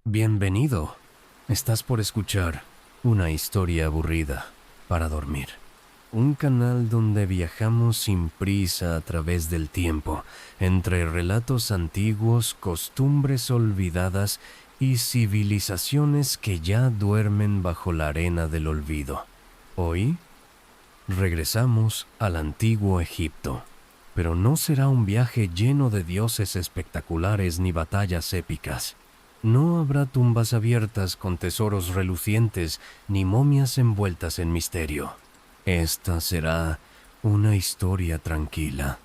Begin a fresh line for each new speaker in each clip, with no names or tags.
Bienvenido. Estás por escuchar una historia aburrida para dormir. Un canal donde viajamos sin prisa a través del tiempo, entre relatos antiguos, costumbres olvidadas y civilizaciones que ya duermen bajo la arena del olvido. Hoy regresamos al antiguo Egipto, pero no será un viaje lleno de dioses espectaculares ni batallas épicas. No habrá tumbas abiertas con tesoros relucientes ni momias envueltas en misterio. Esta será una historia tranquila,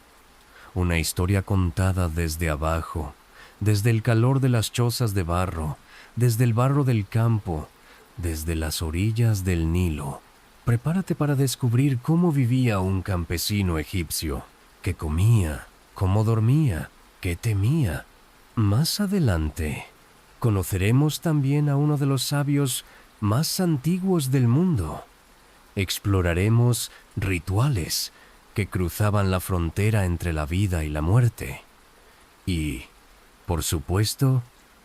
una historia contada desde abajo, desde el calor de las chozas de barro, desde el barro del campo, desde las orillas del Nilo. Prepárate para descubrir cómo vivía un campesino egipcio, qué comía, cómo dormía, qué temía. Más adelante, conoceremos también a uno de los sabios más antiguos del mundo. Exploraremos rituales que cruzaban la frontera entre la vida y la muerte. Y, por supuesto,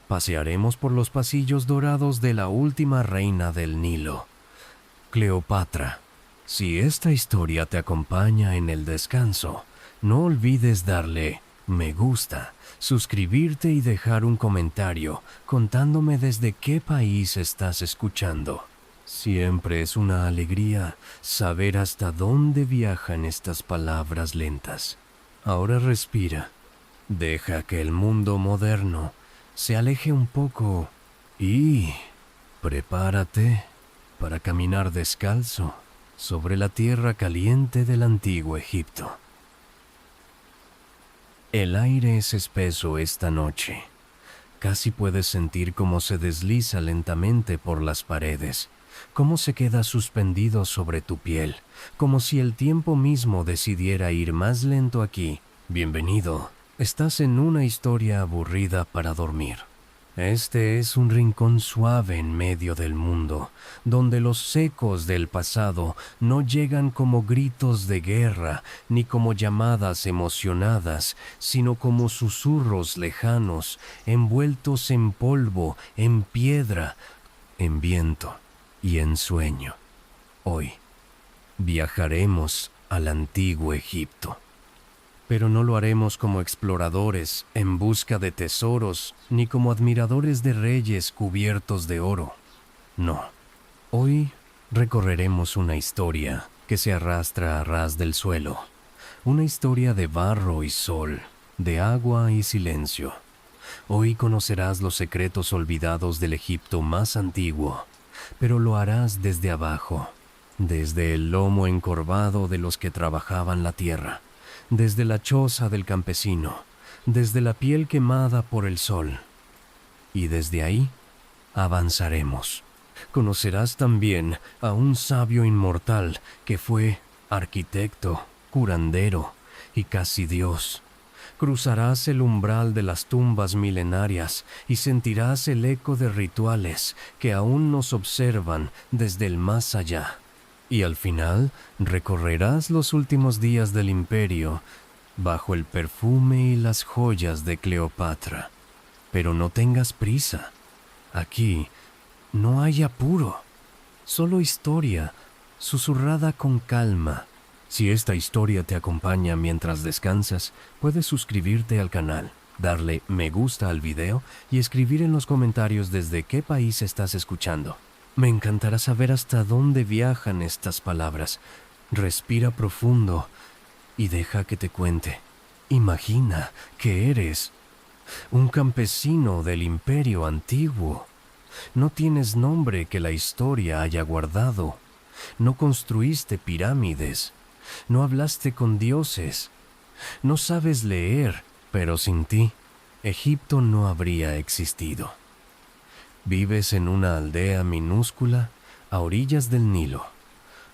pasearemos por los pasillos dorados de la última reina del Nilo, Cleopatra. Si esta historia te acompaña en el descanso, no olvides darle me gusta, suscribirte y dejar un comentario contándome desde qué país estás escuchando. Siempre es una alegría saber hasta dónde viajan estas palabras lentas. Ahora respira, deja que el mundo moderno se aleje un poco y prepárate para caminar descalzo sobre la tierra caliente del antiguo Egipto. El aire es espeso esta noche. Casi puedes sentir cómo se desliza lentamente por las paredes, cómo se queda suspendido sobre tu piel, como si el tiempo mismo decidiera ir más lento aquí. Bienvenido. Estás en una historia aburrida para dormir. Este es un rincón suave en medio del mundo, donde los ecos del pasado no llegan como gritos de guerra ni como llamadas emocionadas, sino como susurros lejanos, envueltos en polvo, en piedra, en viento y en sueño. Hoy viajaremos al antiguo Egipto. Pero no lo haremos como exploradores en busca de tesoros, ni como admiradores de reyes cubiertos de oro. No, hoy recorreremos una historia que se arrastra a ras del suelo, una historia de barro y sol, de agua y silencio. Hoy conocerás los secretos olvidados del Egipto más antiguo, pero lo harás desde abajo, desde el lomo encorvado de los que trabajaban la tierra, desde la choza del campesino, desde la piel quemada por el sol. Y desde ahí avanzaremos. Conocerás también a un sabio inmortal que fue arquitecto, curandero y casi Dios. Cruzarás el umbral de las tumbas milenarias y sentirás el eco de rituales que aún nos observan desde el más allá. Y al final recorrerás los últimos días del imperio bajo el perfume y las joyas de Cleopatra. Pero no tengas prisa. Aquí no hay apuro, solo historia, susurrada con calma. Si esta historia te acompaña mientras descansas, puedes suscribirte al canal, darle me gusta al video y escribir en los comentarios desde qué país estás escuchando. Me encantará saber hasta dónde viajan estas palabras. Respira profundo y deja que te cuente. Imagina que eres un campesino del imperio antiguo. No tienes nombre que la historia haya guardado. No construiste pirámides. No hablaste con dioses. No sabes leer, pero sin ti, Egipto no habría existido. Vives en una aldea minúscula a orillas del Nilo,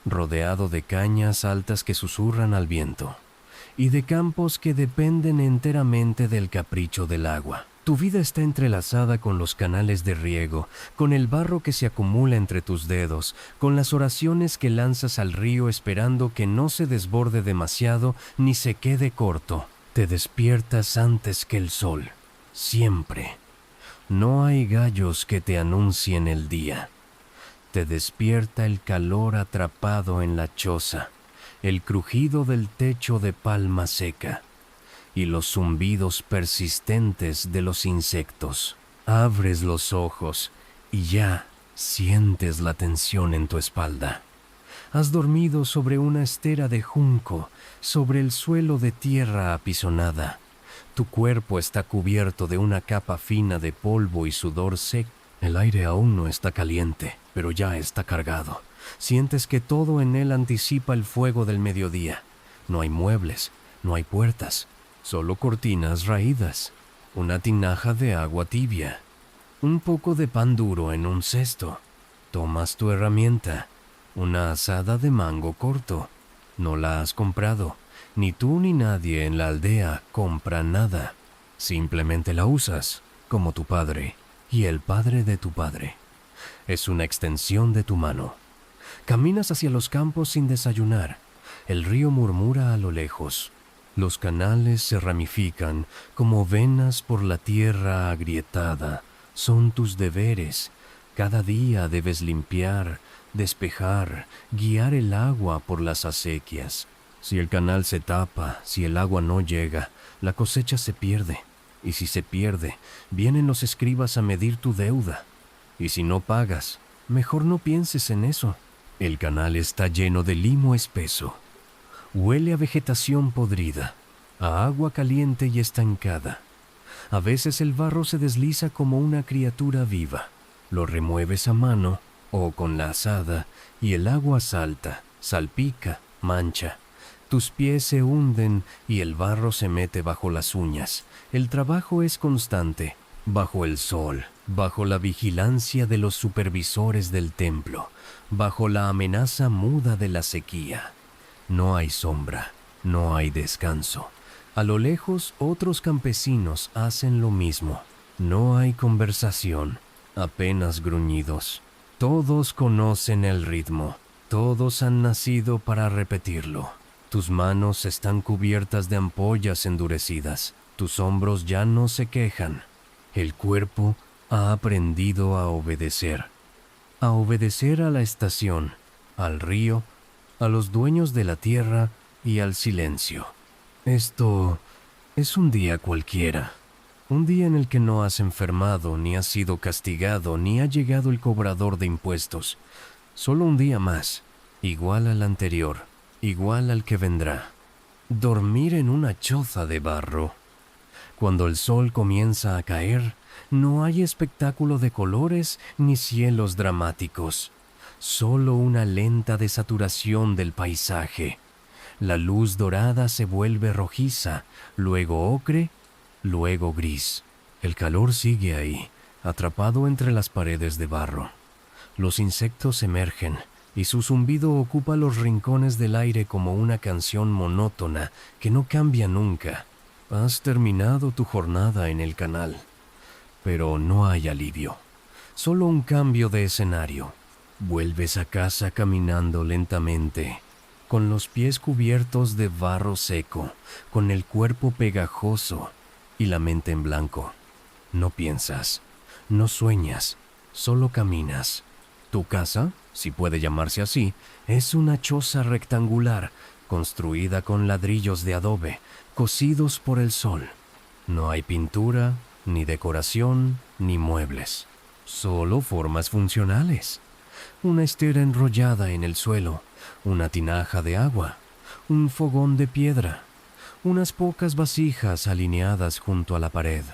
rodeado de cañas altas que susurran al viento y de campos que dependen enteramente del capricho del agua. Tu vida está entrelazada con los canales de riego, con el barro que se acumula entre tus dedos, con las oraciones que lanzas al río esperando que no se desborde demasiado ni se quede corto. Te despiertas antes que el sol, siempre. No hay gallos que te anuncien el día. Te despierta el calor atrapado en la choza, el crujido del techo de palma seca y los zumbidos persistentes de los insectos. Abres los ojos y ya sientes la tensión en tu espalda. Has dormido sobre una estera de junco, sobre el suelo de tierra apisonada. Tu cuerpo está cubierto de una capa fina de polvo y sudor seco. El aire aún no está caliente, pero ya está cargado. Sientes que todo en él anticipa el fuego del mediodía. No hay muebles, no hay puertas, solo cortinas raídas, una tinaja de agua tibia, un poco de pan duro en un cesto. Tomas tu herramienta, una azada de mango corto. No la has comprado, ni tú ni nadie en la aldea compra nada. Simplemente la usas, como tu padre y el padre de tu padre. Es una extensión de tu mano. Caminas hacia los campos sin desayunar. El río murmura a lo lejos. Los canales se ramifican como venas por la tierra agrietada. Son tus deberes. Cada día debes limpiar, despejar, guiar el agua por las acequias. Si el canal se tapa, si el agua no llega, la cosecha se pierde. Y si se pierde, vienen los escribas a medir tu deuda. Y si no pagas, mejor no pienses en eso. El canal está lleno de limo espeso. Huele a vegetación podrida, a agua caliente y estancada. A veces el barro se desliza como una criatura viva. Lo remueves a mano o con la azada y el agua salta, salpica, mancha. Tus pies se hunden y el barro se mete bajo las uñas. El trabajo es constante, bajo el sol, bajo la vigilancia de los supervisores del templo, bajo la amenaza muda de la sequía. No hay sombra, no hay descanso. A lo lejos otros campesinos hacen lo mismo. No hay conversación, apenas gruñidos. Todos conocen el ritmo, todos han nacido para repetirlo. Tus manos están cubiertas de ampollas endurecidas. Tus hombros ya no se quejan. El cuerpo ha aprendido a obedecer a la estación, al río, a los dueños de la tierra y al silencio. Esto es un día cualquiera, un día en el que no has enfermado, ni has sido castigado, ni ha llegado el cobrador de impuestos. Solo un día más, igual al anterior, igual al que vendrá. Dormir en una choza de barro. Cuando el sol comienza a caer, no hay espectáculo de colores ni cielos dramáticos. Solo una lenta desaturación del paisaje. La luz dorada se vuelve rojiza, luego ocre, luego gris. El calor sigue ahí, atrapado entre las paredes de barro. Los insectos emergen, y su zumbido ocupa los rincones del aire como una canción monótona que no cambia nunca. Has terminado tu jornada en el canal, pero no hay alivio, solo un cambio de escenario. Vuelves a casa caminando lentamente, con los pies cubiertos de barro seco, con el cuerpo pegajoso y la mente en blanco. No piensas, no sueñas, solo caminas. Tu casa, si puede llamarse así, es una choza rectangular, construida con ladrillos de adobe, cocidos por el sol. No hay pintura, ni decoración, ni muebles. Solo formas funcionales. Una estera enrollada en el suelo, una tinaja de agua, un fogón de piedra, unas pocas vasijas alineadas junto a la pared.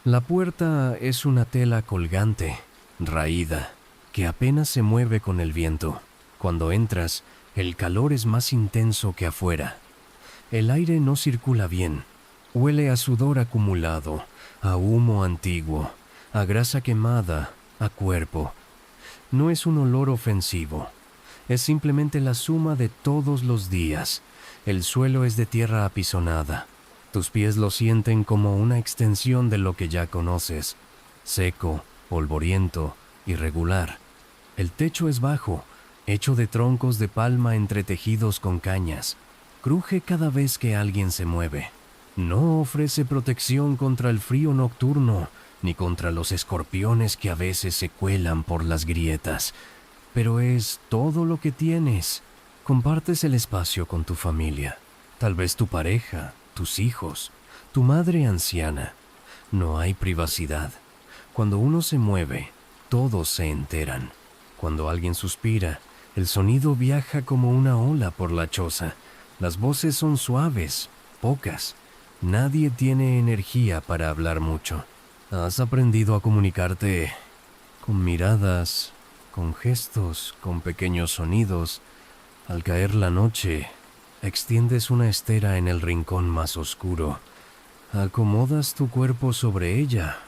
La puerta es una tela colgante, raída, que apenas se mueve con el viento. Cuando entras, el calor es más intenso que afuera. El aire no circula bien. Huele a sudor acumulado, a humo antiguo, a grasa quemada, a cuerpo. No es un olor ofensivo. Es simplemente la suma de todos los días. El suelo es de tierra apisonada. Tus pies lo sienten como una extensión de lo que ya conoces. Seco, polvoriento, irregular. El techo es bajo, hecho de troncos de palma entretejidos con cañas. Cruje cada vez que alguien se mueve. No ofrece protección contra el frío nocturno, ni contra los escorpiones que a veces se cuelan por las grietas, pero es todo lo que tienes. Compartes el espacio con tu familia, tal vez tu pareja, tus hijos, tu madre anciana. No hay privacidad. Cuando uno se mueve, todos se enteran. Cuando alguien suspira, el sonido viaja como una ola por la choza. Las voces son suaves, pocas. Nadie tiene energía para hablar mucho. Has aprendido a comunicarte con miradas, con gestos, con pequeños sonidos. Al caer la noche, extiendes una estera en el rincón más oscuro. Acomodas tu cuerpo sobre ella.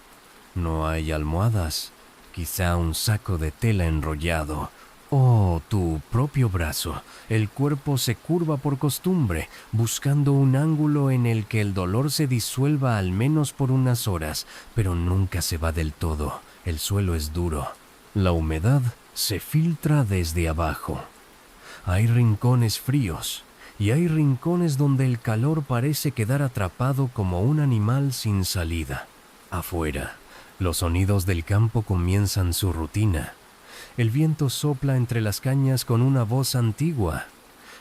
No hay almohadas, quizá un saco de tela enrollado o tu propio brazo. El cuerpo se curva por costumbre, buscando un ángulo en el que el dolor se disuelva al menos por unas horas, pero nunca se va del todo. El suelo es duro. La humedad se filtra desde abajo. Hay rincones fríos y hay rincones donde el calor parece quedar atrapado como un animal sin salida. Afuera, los sonidos del campo comienzan su rutina. El viento sopla entre las cañas con una voz antigua.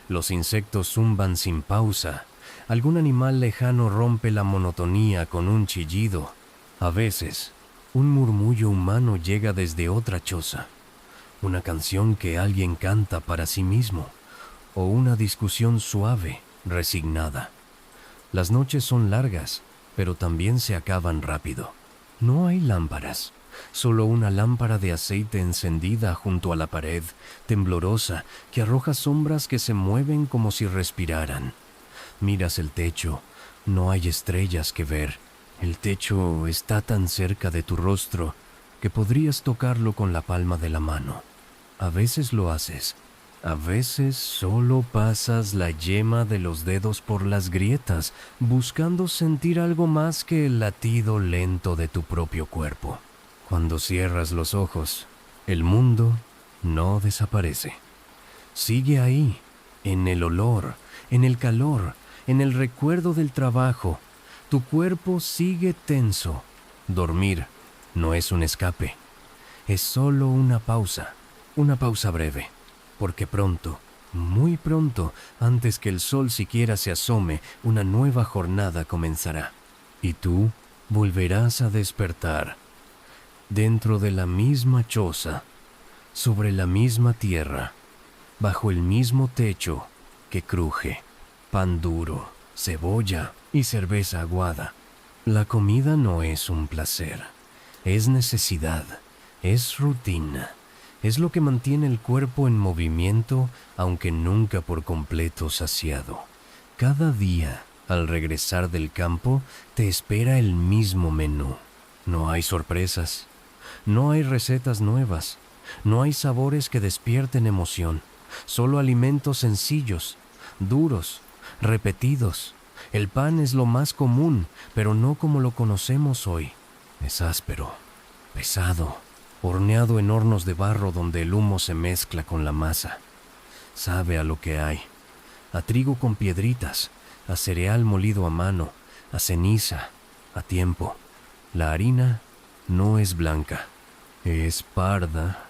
Los insectos zumban sin pausa. Algún animal lejano rompe la monotonía con un chillido. A veces, un murmullo humano llega desde otra choza. Una canción que alguien canta para sí mismo. O una discusión suave, resignada. Las noches son largas, pero también se acaban rápido. No hay lámparas. Solo una lámpara de aceite encendida junto a la pared, temblorosa, que arroja sombras que se mueven como si respiraran. Miras el techo, no hay estrellas que ver. El techo está tan cerca de tu rostro que podrías tocarlo con la palma de la mano. A veces lo haces, a veces solo pasas la yema de los dedos por las grietas, buscando sentir algo más que el latido lento de tu propio cuerpo. Cuando cierras los ojos, el mundo no desaparece. Sigue ahí, en el olor, en el calor, en el recuerdo del trabajo. Tu cuerpo sigue tenso. Dormir no es un escape, es solo una pausa breve, porque pronto, muy pronto, antes que el sol siquiera se asome, una nueva jornada comenzará. Y tú volverás a despertar. Dentro de la misma choza, sobre la misma tierra, bajo el mismo techo que cruje, pan duro, cebolla y cerveza aguada. La comida no es un placer, es necesidad, es rutina, es lo que mantiene el cuerpo en movimiento, aunque nunca por completo saciado. Cada día, al regresar del campo, te espera el mismo menú. No hay sorpresas. No hay recetas nuevas, no hay sabores que despierten emoción, solo alimentos sencillos, duros, repetidos. El pan es lo más común, pero no como lo conocemos hoy. Es áspero, pesado, horneado en hornos de barro donde el humo se mezcla con la masa. Sabe a lo que hay, a trigo con piedritas, a cereal molido a mano, a ceniza, a tiempo. La harina no es blanca, es parda,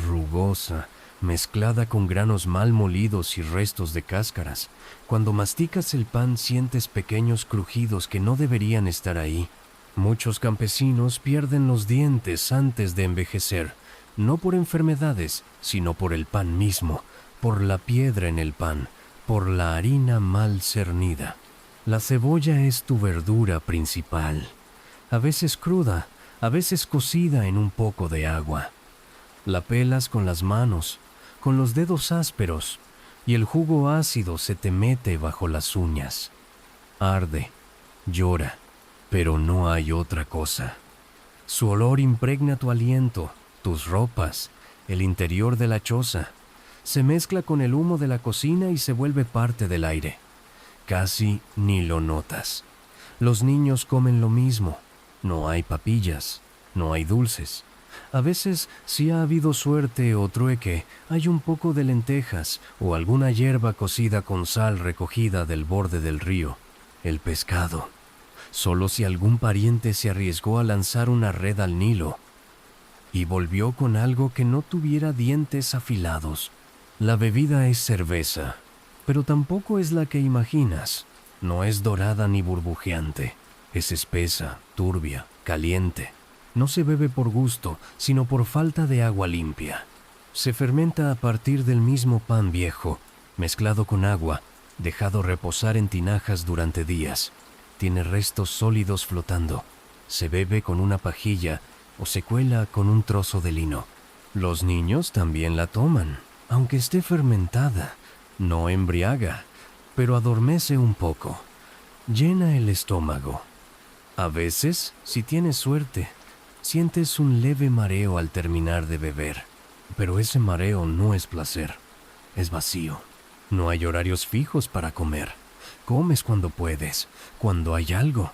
rugosa, mezclada con granos mal molidos y restos de cáscaras. Cuando masticas el pan sientes pequeños crujidos que no deberían estar ahí. Muchos campesinos pierden los dientes antes de envejecer, no por enfermedades, sino por el pan mismo, por la piedra en el pan, por la harina mal cernida. La cebolla es tu verdura principal, a veces cruda, a veces cocida en un poco de agua. La pelas con las manos, con los dedos ásperos, y el jugo ácido se te mete bajo las uñas. Arde, llora, pero no hay otra cosa. Su olor impregna tu aliento, tus ropas, el interior de la choza. Se mezcla con el humo de la cocina y se vuelve parte del aire. Casi ni lo notas. Los niños comen lo mismo. No hay papillas, no hay dulces. A veces, si ha habido suerte o trueque, hay un poco de lentejas o alguna hierba cocida con sal recogida del borde del río. El pescado. solo si algún pariente se arriesgó a lanzar una red al Nilo y volvió con algo que no tuviera dientes afilados. La bebida es cerveza, pero tampoco es la que imaginas. No es dorada ni burbujeante. Es espesa, turbia, caliente. No se bebe por gusto, sino por falta de agua limpia. Se fermenta a partir del mismo pan viejo, mezclado con agua, dejado reposar en tinajas durante días. Tiene restos sólidos flotando. Se bebe con una pajilla o se cuela con un trozo de lino. Los niños también la toman, aunque esté fermentada. No embriaga, pero adormece un poco. Llena el estómago. A veces, si tienes suerte, sientes un leve mareo al terminar de beber. Pero ese mareo no es placer, es vacío. No hay horarios fijos para comer. Comes cuando puedes, cuando hay algo.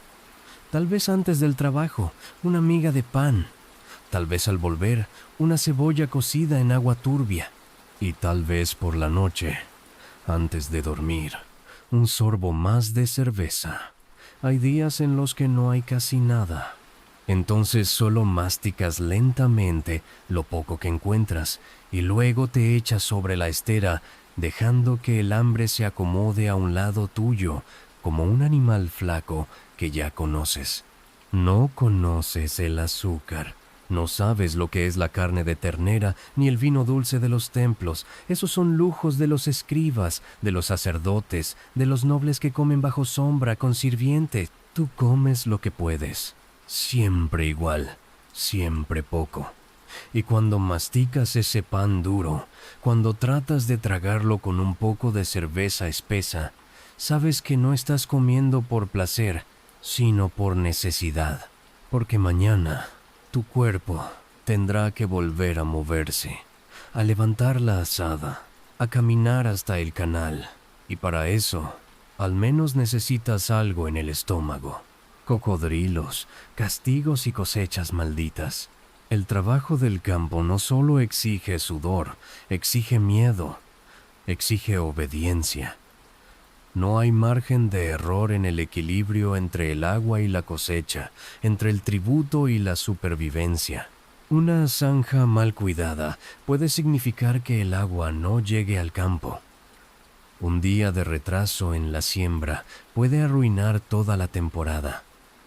Tal vez antes del trabajo, una miga de pan. Tal vez al volver, una cebolla cocida en agua turbia. Y tal vez por la noche, antes de dormir, un sorbo más de cerveza. Hay días en los que no hay casi nada. Entonces solo masticas lentamente lo poco que encuentras y luego te echas sobre la estera, dejando que el hambre se acomode a un lado tuyo, como un animal flaco que ya conoces. No conoces el azúcar. No sabes lo que es la carne de ternera ni el vino dulce de los templos. Esos son lujos de los escribas, de los sacerdotes, de los nobles que comen bajo sombra con sirviente. Tú comes lo que puedes. Siempre igual, siempre poco. Y cuando masticas ese pan duro, cuando tratas de tragarlo con un poco de cerveza espesa, sabes que no estás comiendo por placer, sino por necesidad. Porque mañana tu cuerpo tendrá que volver a moverse, a levantar la azada, a caminar hasta el canal. Y para eso, al menos necesitas algo en el estómago. Cocodrilos, castigos y cosechas malditas. El trabajo del campo no solo exige sudor, exige miedo, exige obediencia. No hay margen de error en el equilibrio entre el agua y la cosecha, entre el tributo y la supervivencia. Una zanja mal cuidada puede significar que el agua no llegue al campo. Un día de retraso en la siembra puede arruinar toda la temporada.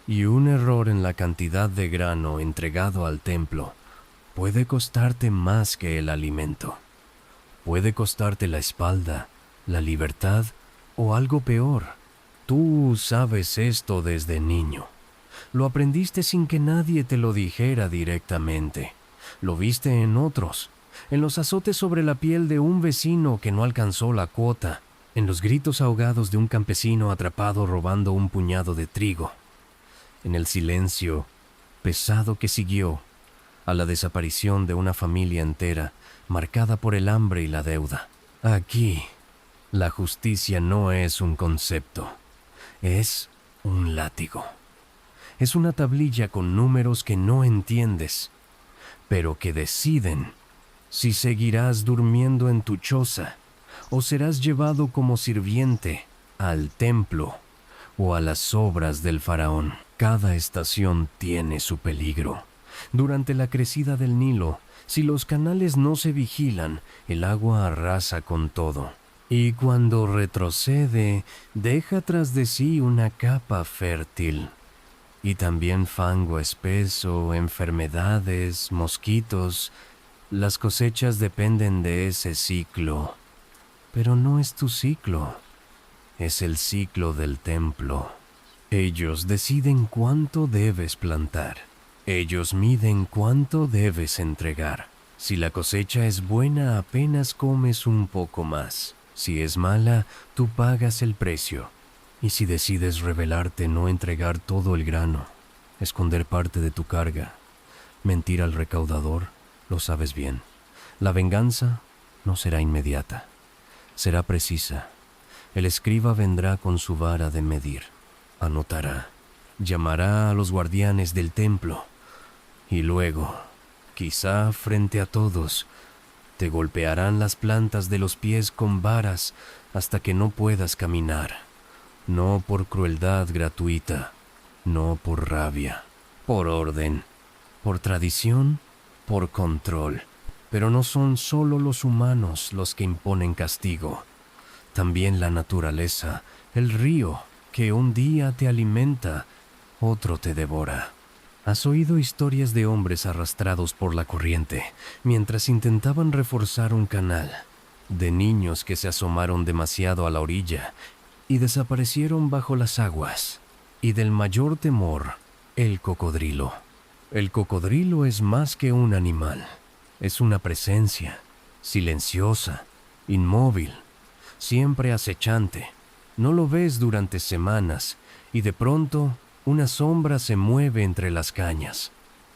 Y un error en la cantidad de grano entregado al templo puede costarte más que el alimento. Puede costarte la espalda, la libertad o algo peor. Tú sabes esto desde niño. Lo aprendiste sin que nadie te lo dijera directamente. Lo viste en otros, en los azotes sobre la piel de un vecino que no alcanzó la cuota, en los gritos ahogados de un campesino atrapado robando un puñado de trigo, en el silencio pesado que siguió a la desaparición de una familia entera marcada por el hambre y la deuda. Aquí, la justicia no es un concepto, es un látigo. Es una tablilla con números que no entiendes, pero que deciden si seguirás durmiendo en tu choza o serás llevado como sirviente al templo o a las obras del faraón. Cada estación tiene su peligro. Durante la crecida del Nilo, si los canales no se vigilan, el agua arrasa con todo. Y cuando retrocede, deja tras de sí una capa fértil. Y también fango espeso, enfermedades, mosquitos. Las cosechas dependen de ese ciclo. Pero no es tu ciclo, es el ciclo del templo. Ellos deciden cuánto debes plantar. Ellos miden cuánto debes entregar. Si la cosecha es buena, apenas comes un poco más. Si es mala, tú pagas el precio. Y si decides rebelarte, no entregar todo el grano, esconder parte de tu carga, mentir al recaudador, lo sabes bien. La venganza no será inmediata, será precisa. El escriba vendrá con su vara de medir. Anotará, llamará a los guardianes del templo y luego, quizá frente a todos, te golpearán las plantas de los pies con varas hasta que no puedas caminar, no por crueldad gratuita, no por rabia, por orden, por tradición, por control. Pero no son solo los humanos los que imponen castigo. También la naturaleza, el río, que un día te alimenta, otro te devora. ¿Has oído historias de hombres arrastrados por la corriente mientras intentaban reforzar un canal? De niños que se asomaron demasiado a la orilla y desaparecieron bajo las aguas. Y del mayor temor, el cocodrilo. El cocodrilo es más que un animal. Es una presencia, silenciosa, inmóvil, siempre acechante. No lo ves durante semanas y de pronto una sombra se mueve entre las cañas.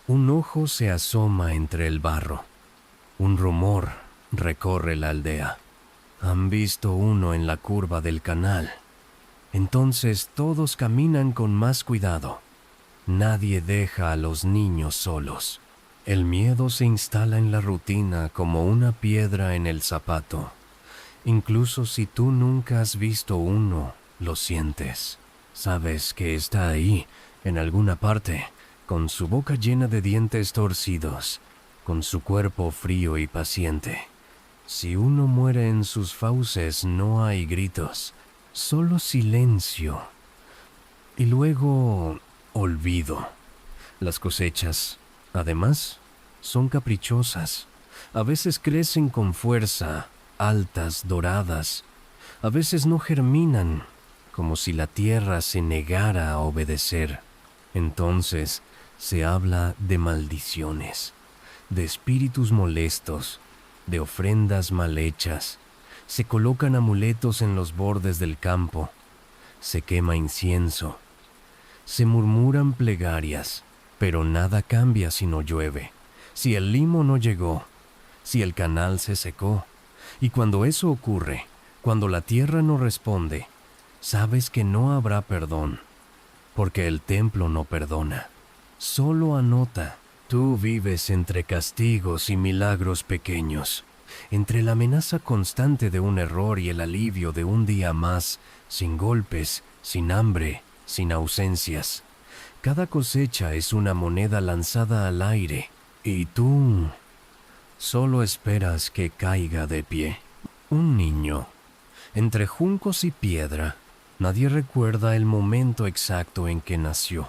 Un ojo se asoma entre el barro. Un rumor recorre la aldea. Han visto uno en la curva del canal. Entonces todos caminan con más cuidado. Nadie deja a los niños solos. El miedo se instala en la rutina como una piedra en el zapato. Incluso si tú nunca has visto uno, lo sientes. Sabes que está ahí, en alguna parte, con su boca llena de dientes torcidos, con su cuerpo frío y paciente. Si uno muere en sus fauces, no hay gritos, solo silencio. Y luego, olvido. Las cosechas, además, son caprichosas. A veces crecen con fuerza, altas, doradas. A veces no germinan, como si la tierra se negara a obedecer. Entonces se habla de maldiciones, de espíritus molestos, de ofrendas mal hechas. Se colocan amuletos en los bordes del campo. Se quema incienso. Se murmuran plegarias, pero nada cambia si no llueve, si el limo no llegó, si el canal se secó. Y cuando eso ocurre, cuando la tierra no responde, sabes que no habrá perdón, porque el templo no perdona, solo anota. Tú vives entre castigos y milagros pequeños, entre la amenaza constante de un error y el alivio de un día más, sin golpes, sin hambre, sin ausencias. Cada cosecha es una moneda lanzada al aire, y tú solo esperas que caiga de pie. Un niño, entre juncos y piedra. Nadie recuerda el momento exacto en que nació.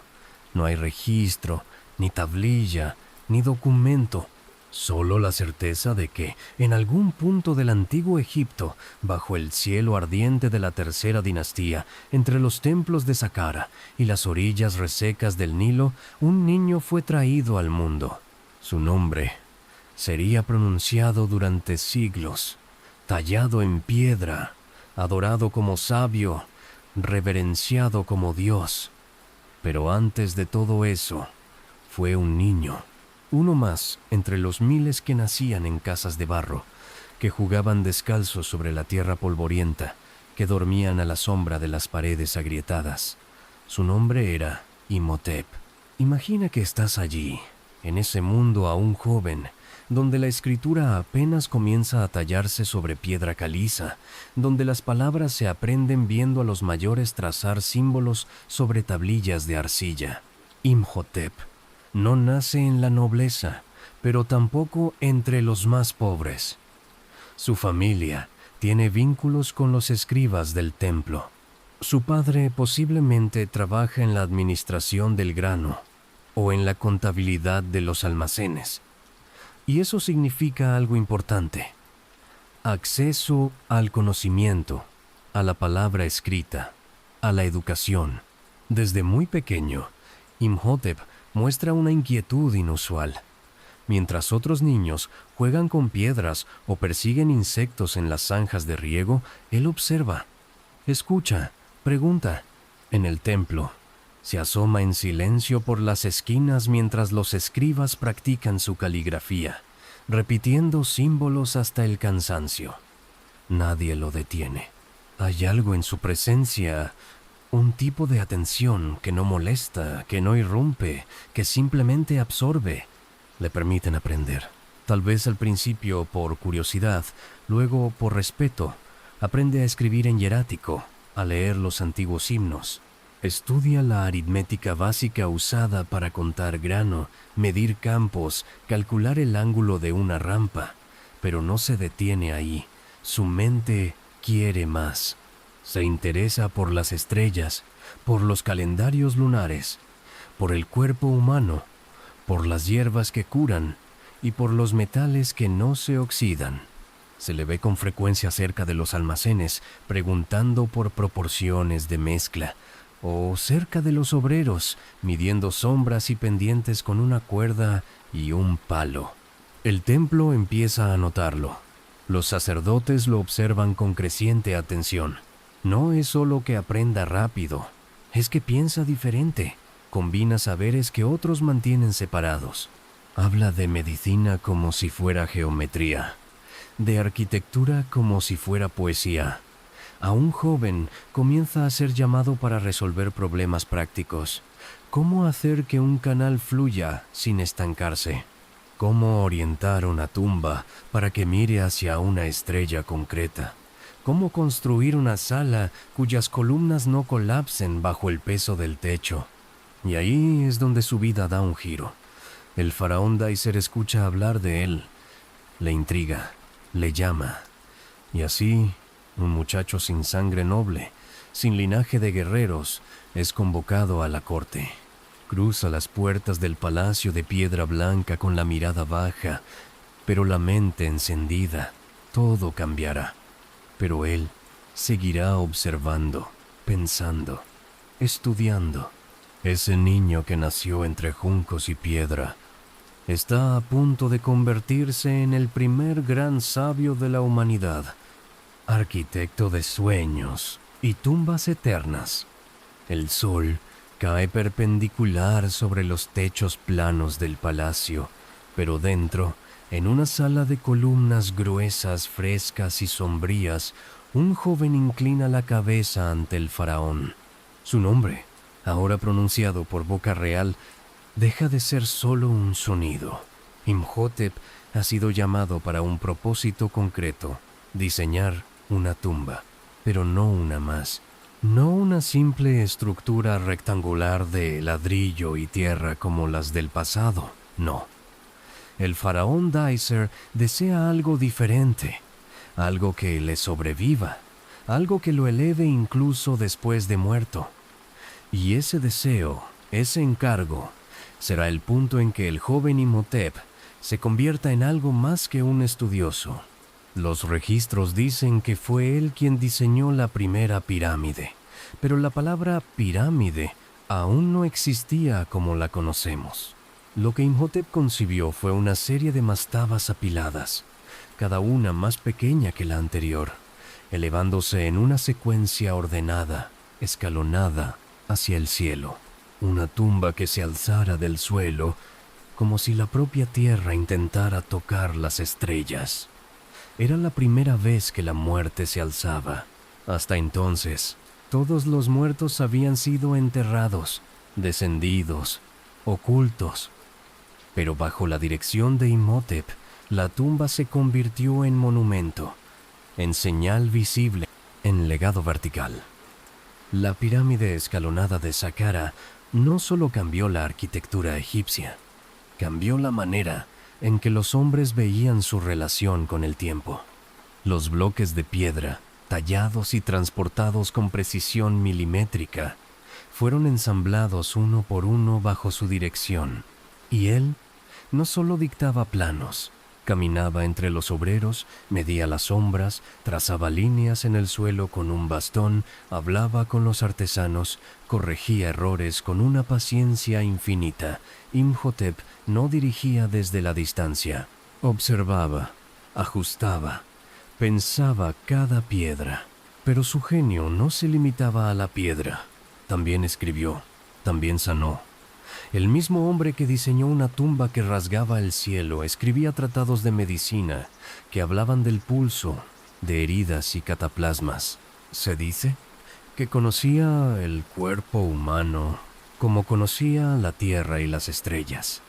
No hay registro, ni tablilla, ni documento. Solo la certeza de que, en algún punto del antiguo Egipto, bajo el cielo ardiente de la tercera dinastía, entre los templos de Saqqara y las orillas resecas del Nilo, un niño fue traído al mundo. Su nombre sería pronunciado durante siglos, tallado en piedra, adorado como sabio, reverenciado como Dios. Pero antes de todo eso, fue un niño. Uno más entre los miles que nacían en casas de barro, que jugaban descalzos sobre la tierra polvorienta, que dormían a la sombra de las paredes agrietadas. Su nombre era Imhotep. Imagina que estás allí, en ese mundo aún joven, donde la escritura apenas comienza a tallarse sobre piedra caliza, donde las palabras se aprenden viendo a los mayores trazar símbolos sobre tablillas de arcilla. Imhotep no nace en la nobleza, pero tampoco entre los más pobres. Su familia tiene vínculos con los escribas del templo. Su padre posiblemente trabaja en la administración del grano o en la contabilidad de los almacenes. Y eso significa algo importante: acceso al conocimiento, a la palabra escrita, a la educación. Desde muy pequeño, Imhotep muestra una inquietud inusual. Mientras otros niños juegan con piedras o persiguen insectos en las zanjas de riego, él observa, escucha, pregunta. En el templo, se asoma en silencio por las esquinas mientras los escribas practican su caligrafía, repitiendo símbolos hasta el cansancio. Nadie lo detiene. Hay algo en su presencia, un tipo de atención que no molesta, que no irrumpe, que simplemente absorbe. Le permiten aprender. Tal vez al principio por curiosidad, luego por respeto. Aprende a escribir en hierático, a leer los antiguos himnos. Estudia la aritmética básica usada para contar grano, medir campos, calcular el ángulo de una rampa, pero no se detiene ahí. Su mente quiere más. Se interesa por las estrellas, por los calendarios lunares, por el cuerpo humano, por las hierbas que curan y por los metales que no se oxidan. Se le ve con frecuencia cerca de los almacenes, preguntando por proporciones de mezcla, o cerca de los obreros, midiendo sombras y pendientes con una cuerda y un palo. El templo empieza a notarlo. Los sacerdotes lo observan con creciente atención. No es solo que aprenda rápido, es que piensa diferente. Combina saberes que otros mantienen separados. Habla de medicina como si fuera geometría, de arquitectura como si fuera poesía. A un joven comienza a ser llamado para resolver problemas prácticos. ¿Cómo hacer que un canal fluya sin estancarse? ¿Cómo orientar una tumba para que mire hacia una estrella concreta? ¿Cómo construir una sala cuyas columnas no colapsen bajo el peso del techo? Y ahí es donde su vida da un giro. El faraón Daiser escucha hablar de él, le intriga, le llama. Y así, un muchacho sin sangre noble, sin linaje de guerreros, es convocado a la corte. Cruza las puertas del palacio de piedra blanca con la mirada baja, pero la mente encendida. Todo cambiará. Pero él seguirá observando, pensando, estudiando. Ese niño que nació entre juncos y piedra está a punto de convertirse en el primer gran sabio de la humanidad, arquitecto de sueños y tumbas eternas. El sol cae perpendicular sobre los techos planos del palacio, pero dentro, en una sala de columnas gruesas, frescas y sombrías, un joven inclina la cabeza ante el faraón. Su nombre, ahora pronunciado por boca real, deja de ser solo un sonido. Imhotep ha sido llamado para un propósito concreto: diseñar una tumba, pero no una más. No una simple estructura rectangular de ladrillo y tierra como las del pasado, no. El faraón Daiser desea algo diferente, algo que le sobreviva, algo que lo eleve incluso después de muerto. Y ese deseo, ese encargo, será el punto en que el joven Imhotep se convierta en algo más que un estudioso. Los registros dicen que fue él quien diseñó la primera pirámide, pero la palabra pirámide aún no existía como la conocemos. Lo que Imhotep concibió fue una serie de mastabas apiladas, cada una más pequeña que la anterior, elevándose en una secuencia ordenada, escalonada, hacia el cielo. Una tumba que se alzara del suelo, como si la propia tierra intentara tocar las estrellas. Era la primera vez que la muerte se alzaba. Hasta entonces, todos los muertos habían sido enterrados, descendidos, ocultos. Pero bajo la dirección de Imhotep, la tumba se convirtió en monumento, en señal visible, en legado vertical. La pirámide escalonada de Saqqara no solo cambió la arquitectura egipcia, cambió la manera en que los hombres veían su relación con el tiempo. Los bloques de piedra, tallados y transportados con precisión milimétrica, fueron ensamblados uno por uno bajo su dirección, y él no solo dictaba planos, caminaba entre los obreros, medía las sombras, trazaba líneas en el suelo con un bastón, hablaba con los artesanos, corregía errores con una paciencia infinita. Imhotep no dirigía desde la distancia, observaba, ajustaba, pensaba cada piedra. Pero su genio no se limitaba a la piedra. También escribió, también sanó. El mismo hombre que diseñó una tumba que rasgaba el cielo escribía tratados de medicina que hablaban del pulso, de heridas y cataplasmas. Se dice que conocía el cuerpo humano como conocía la tierra y las estrellas.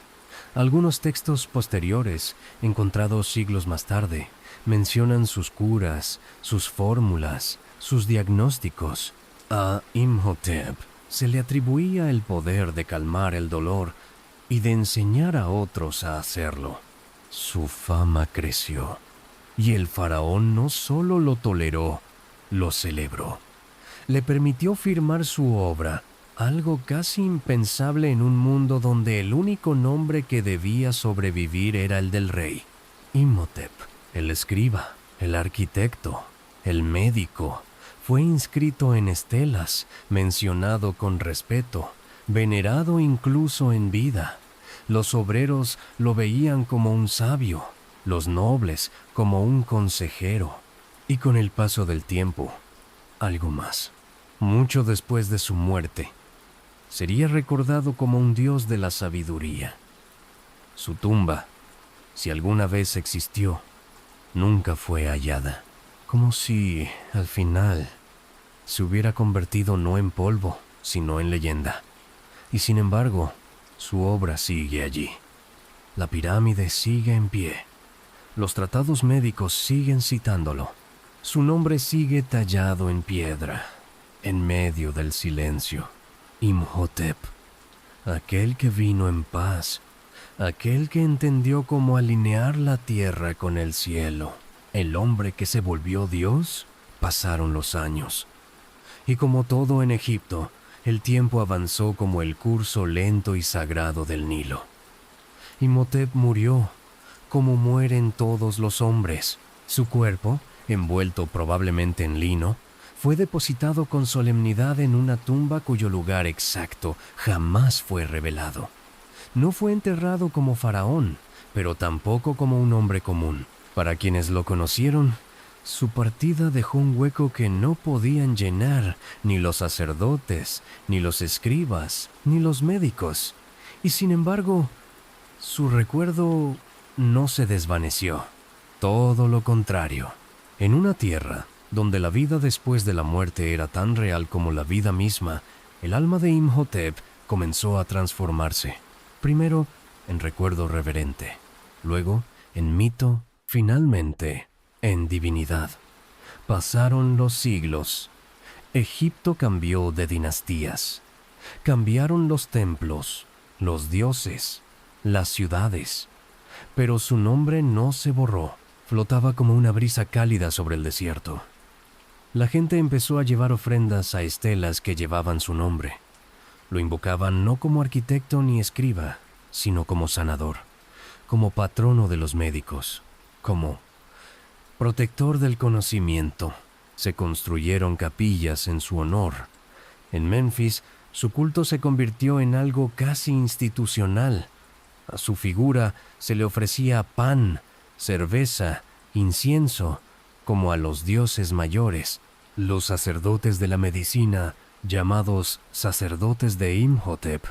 Algunos textos posteriores, encontrados siglos más tarde, mencionan sus curas, sus fórmulas, sus diagnósticos. A Imhotep Se le atribuía el poder de calmar el dolor y de enseñar a otros a hacerlo. Su fama creció, y el faraón no solo lo toleró, lo celebró. Le permitió firmar su obra, algo casi impensable en un mundo donde el único nombre que debía sobrevivir era el del rey. Imhotep, el escriba, el arquitecto, el médico, fue inscrito en estelas, mencionado con respeto, venerado incluso en vida. Los obreros lo veían como un sabio, los nobles como un consejero, y con el paso del tiempo, algo más. Mucho después de su muerte, sería recordado como un dios de la sabiduría. Su tumba, si alguna vez existió, nunca fue hallada. Como si, al final, se hubiera convertido no en polvo, sino en leyenda. Y sin embargo, su obra sigue allí. La pirámide sigue en pie. Los tratados médicos siguen citándolo. Su nombre sigue tallado en piedra, en medio del silencio. Imhotep, aquel que vino en paz, aquel que entendió cómo alinear la tierra con el cielo, el hombre que se volvió Dios. Pasaron los años. Y como todo en Egipto, el tiempo avanzó como el curso lento y sagrado del Nilo. Imhotep murió, como mueren todos los hombres. Su cuerpo, envuelto probablemente en lino, fue depositado con solemnidad en una tumba cuyo lugar exacto jamás fue revelado. No fue enterrado como faraón, pero tampoco como un hombre común. Para quienes lo conocieron, su partida dejó un hueco que no podían llenar ni los sacerdotes, ni los escribas, ni los médicos. Y sin embargo, su recuerdo no se desvaneció. Todo lo contrario. En una tierra donde la vida después de la muerte era tan real como la vida misma, el alma de Imhotep comenzó a transformarse. Primero en recuerdo reverente, luego en mito, finalmente en divinidad. Pasaron los siglos. Egipto cambió de dinastías. Cambiaron los templos, los dioses, las ciudades. Pero su nombre no se borró. Flotaba como una brisa cálida sobre el desierto. La gente empezó a llevar ofrendas a estelas que llevaban su nombre. Lo invocaban no como arquitecto ni escriba, sino como sanador, como patrono de los médicos, como protector del conocimiento. Se construyeron capillas en su honor. En Memphis, su culto se convirtió en algo casi institucional. A su figura se le ofrecía pan, cerveza, incienso, como a los dioses mayores. Los sacerdotes de la medicina, llamados sacerdotes de Imhotep,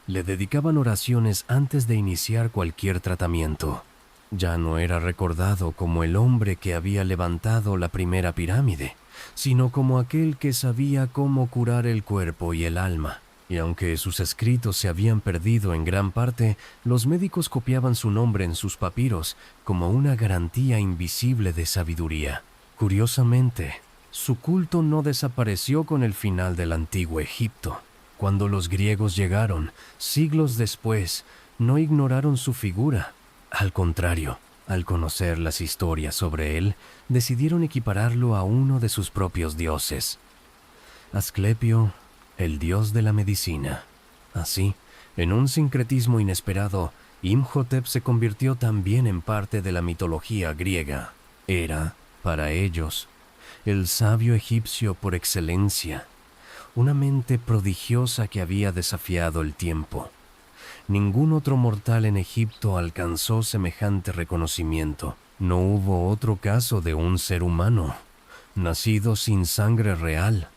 le dedicaban oraciones antes de iniciar cualquier tratamiento. Ya no era recordado como el hombre que había levantado la primera pirámide, sino como aquel que sabía cómo curar el cuerpo y el alma. Y aunque sus escritos se habían perdido en gran parte, los médicos copiaban su nombre en sus papiros como una garantía invisible de sabiduría. Curiosamente, su culto no desapareció con el final del antiguo Egipto. Cuando los griegos llegaron, siglos después, no ignoraron su figura. Al contrario, al conocer las historias sobre él, decidieron equipararlo a uno de sus propios dioses. Asclepio, el dios de la medicina. Así, en un sincretismo inesperado, Imhotep se convirtió también en parte de la mitología griega. Era, para ellos, el sabio egipcio por excelencia, una mente prodigiosa que había desafiado el tiempo. Ningún otro mortal en Egipto alcanzó semejante reconocimiento. No hubo otro caso de un ser humano, nacido sin sangre real,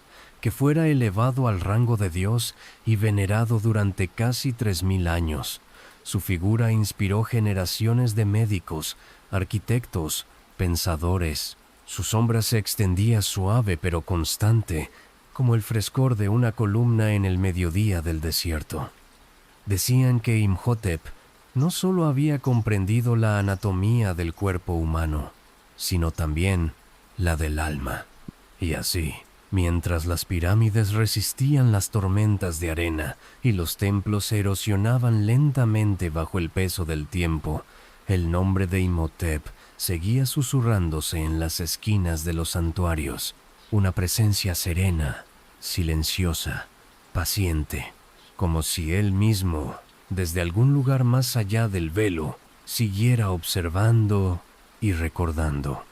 que fuera elevado al rango de Dios y venerado durante casi 3000 años. Su figura inspiró generaciones de médicos, arquitectos, pensadores. Su sombra se extendía suave pero constante, como el frescor de una columna en el mediodía del desierto. Decían que Imhotep no solo había comprendido la anatomía del cuerpo humano, sino también la del alma. Y así, Mientras las pirámides resistían las tormentas de arena y los templos se erosionaban lentamente bajo el peso del tiempo, el nombre de Imhotep seguía susurrándose en las esquinas de los santuarios, una presencia serena, silenciosa, paciente, como si él mismo, desde algún lugar más allá del velo, siguiera observando y recordando.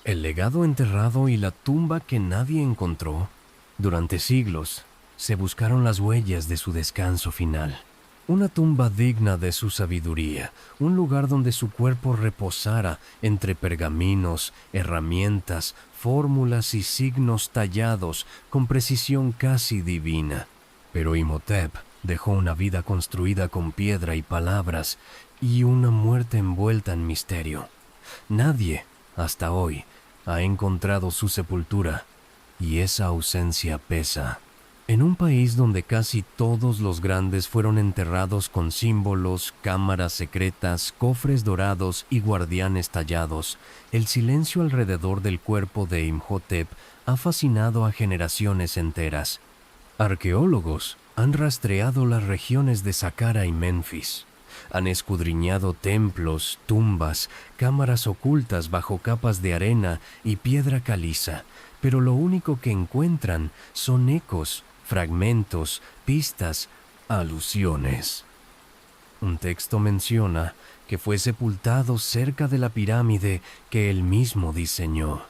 El legado enterrado y la tumba que nadie encontró. Durante siglos se buscaron las huellas de su descanso final. Una tumba digna de su sabiduría, un lugar donde su cuerpo reposara entre pergaminos, herramientas, fórmulas y signos tallados con precisión casi divina. Pero Imhotep dejó una vida construida con piedra y palabras y una muerte envuelta en misterio. Nadie, hasta hoy, ha encontrado su sepultura, y esa ausencia pesa. En un país donde casi todos los grandes fueron enterrados con símbolos, cámaras secretas, cofres dorados y guardianes tallados, el silencio alrededor del cuerpo de Imhotep ha fascinado a generaciones enteras. Arqueólogos han rastreado las regiones de Saqqara y Menfis. Han escudriñado templos, tumbas, cámaras ocultas bajo capas de arena y piedra caliza, pero lo único que encuentran son ecos, fragmentos, pistas, alusiones. Un texto menciona que fue sepultado cerca de la pirámide que él mismo diseñó.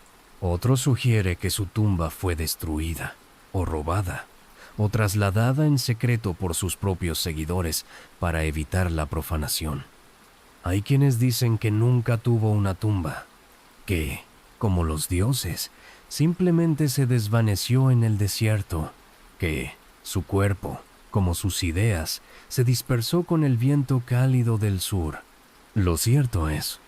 Otro sugiere que su tumba fue destruida o robada, o trasladada en secreto por sus propios seguidores para evitar la profanación. Hay quienes dicen que nunca tuvo una tumba, que, como los dioses, simplemente se desvaneció en el desierto, que su cuerpo, como sus ideas, se dispersó con el viento cálido del sur. Lo cierto es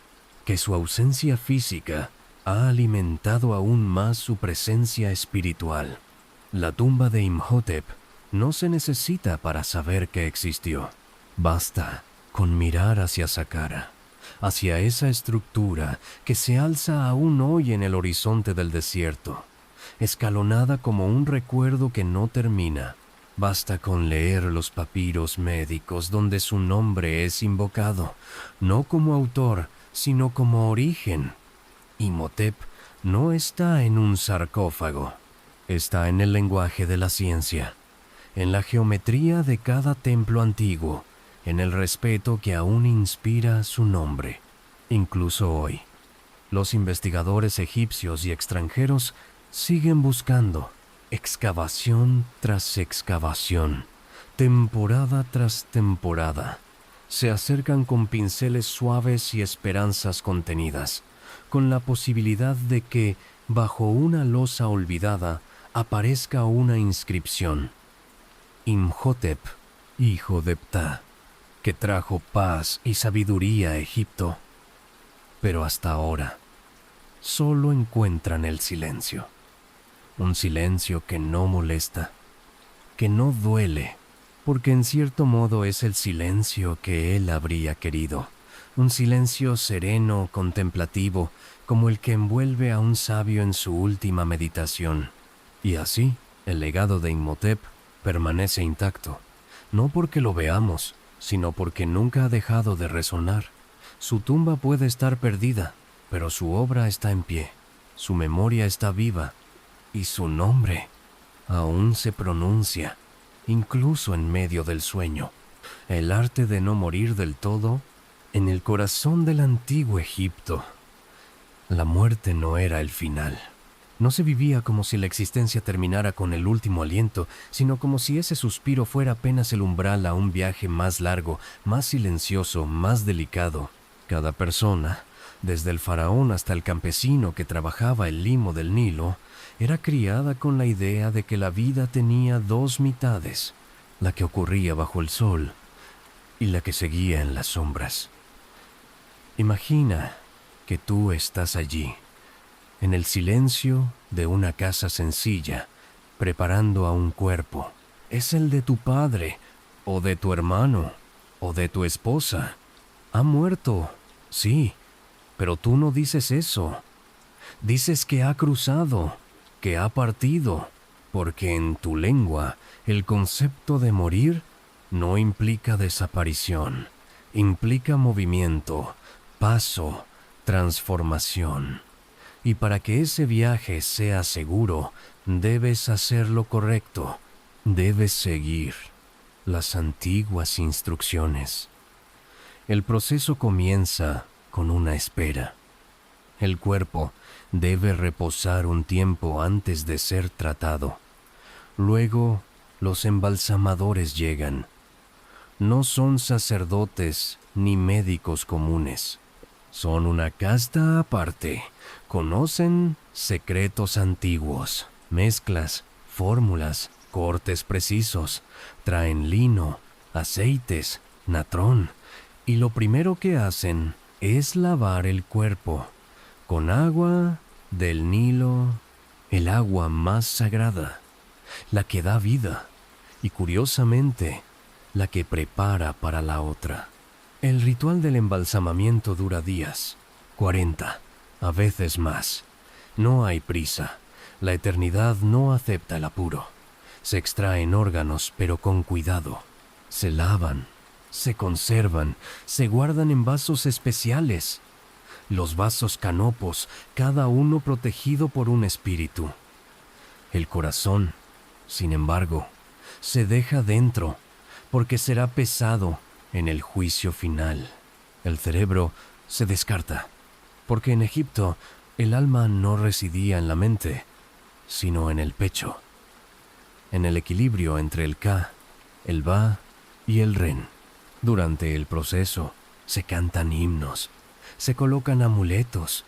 que su ausencia física ha alimentado aún más su presencia espiritual. La tumba de Imhotep no se necesita para saber que existió. Basta con mirar hacia Saqqara, hacia esa estructura que se alza aún hoy en el horizonte del desierto, escalonada como un recuerdo que no termina. Basta con leer los papiros médicos donde su nombre es invocado, no como autor, sino como origen. Imhotep no está en un sarcófago. Está en el lenguaje de la ciencia, en la geometría de cada templo antiguo, en el respeto que aún inspira su nombre. Incluso hoy, los investigadores egipcios y extranjeros siguen buscando, excavación tras excavación, temporada tras temporada. Se acercan con pinceles suaves y esperanzas contenidas, con la posibilidad de que, bajo una losa olvidada, aparezca una inscripción. Imhotep, hijo de Ptah, que trajo paz y sabiduría a Egipto. Pero hasta ahora, solo encuentran el silencio. Un silencio que no molesta, que no duele, porque en cierto modo es el silencio que él habría querido. Un silencio sereno, contemplativo, como el que envuelve a un sabio en su última meditación. Y así, el legado de Imhotep permanece intacto, no porque lo veamos, sino porque nunca ha dejado de resonar. Su tumba puede estar perdida, pero su obra está en pie, su memoria está viva, y su nombre aún se pronuncia, incluso en medio del sueño. El arte de no morir del todo, en el corazón del antiguo Egipto. La muerte no era el final. No se vivía como si la existencia terminara con el último aliento, sino como si ese suspiro fuera apenas el umbral a un viaje más largo, más silencioso, más delicado. Cada persona, desde el faraón hasta el campesino que trabajaba el limo del Nilo, era criada con la idea de que la vida tenía dos mitades, la que ocurría bajo el sol y la que seguía en las sombras. Imagina que tú estás allí, en el silencio de una casa sencilla, preparando a un cuerpo. Es el de tu padre, o de tu hermano, o de tu esposa. Ha muerto, sí, pero tú no dices eso. Dices que ha cruzado, que ha partido. porque en tu lengua el concepto de morir no implica desaparición, implica movimiento, paso, transformación. Y para que ese viaje sea seguro, debes hacer lo correcto, debes seguir las antiguas instrucciones. El proceso comienza con una espera. El cuerpo debe reposar un tiempo antes de ser tratado. Luego, los embalsamadores llegan. No son sacerdotes ni médicos comunes. Son una casta aparte. Conocen secretos antiguos, mezclas, fórmulas, cortes precisos. Traen lino, aceites, natrón. Y lo primero que hacen es lavar el cuerpo con agua del Nilo, el agua más sagrada, la que da vida y, curiosamente, la que prepara para la otra. El ritual del embalsamamiento dura días, 40, a veces más. No hay prisa. La eternidad no acepta el apuro. Se extraen órganos, pero con cuidado. Se lavan, se conservan, se guardan en vasos especiales. Los vasos canopos, cada uno protegido por un espíritu. El corazón, sin embargo, se deja dentro, porque será pesado en el juicio final. El cerebro se descarta, porque en Egipto el alma no residía en la mente, sino en el pecho, en el equilibrio entre el Ka, el Ba y el Ren. Durante el proceso se cantan himnos, se colocan amuletos,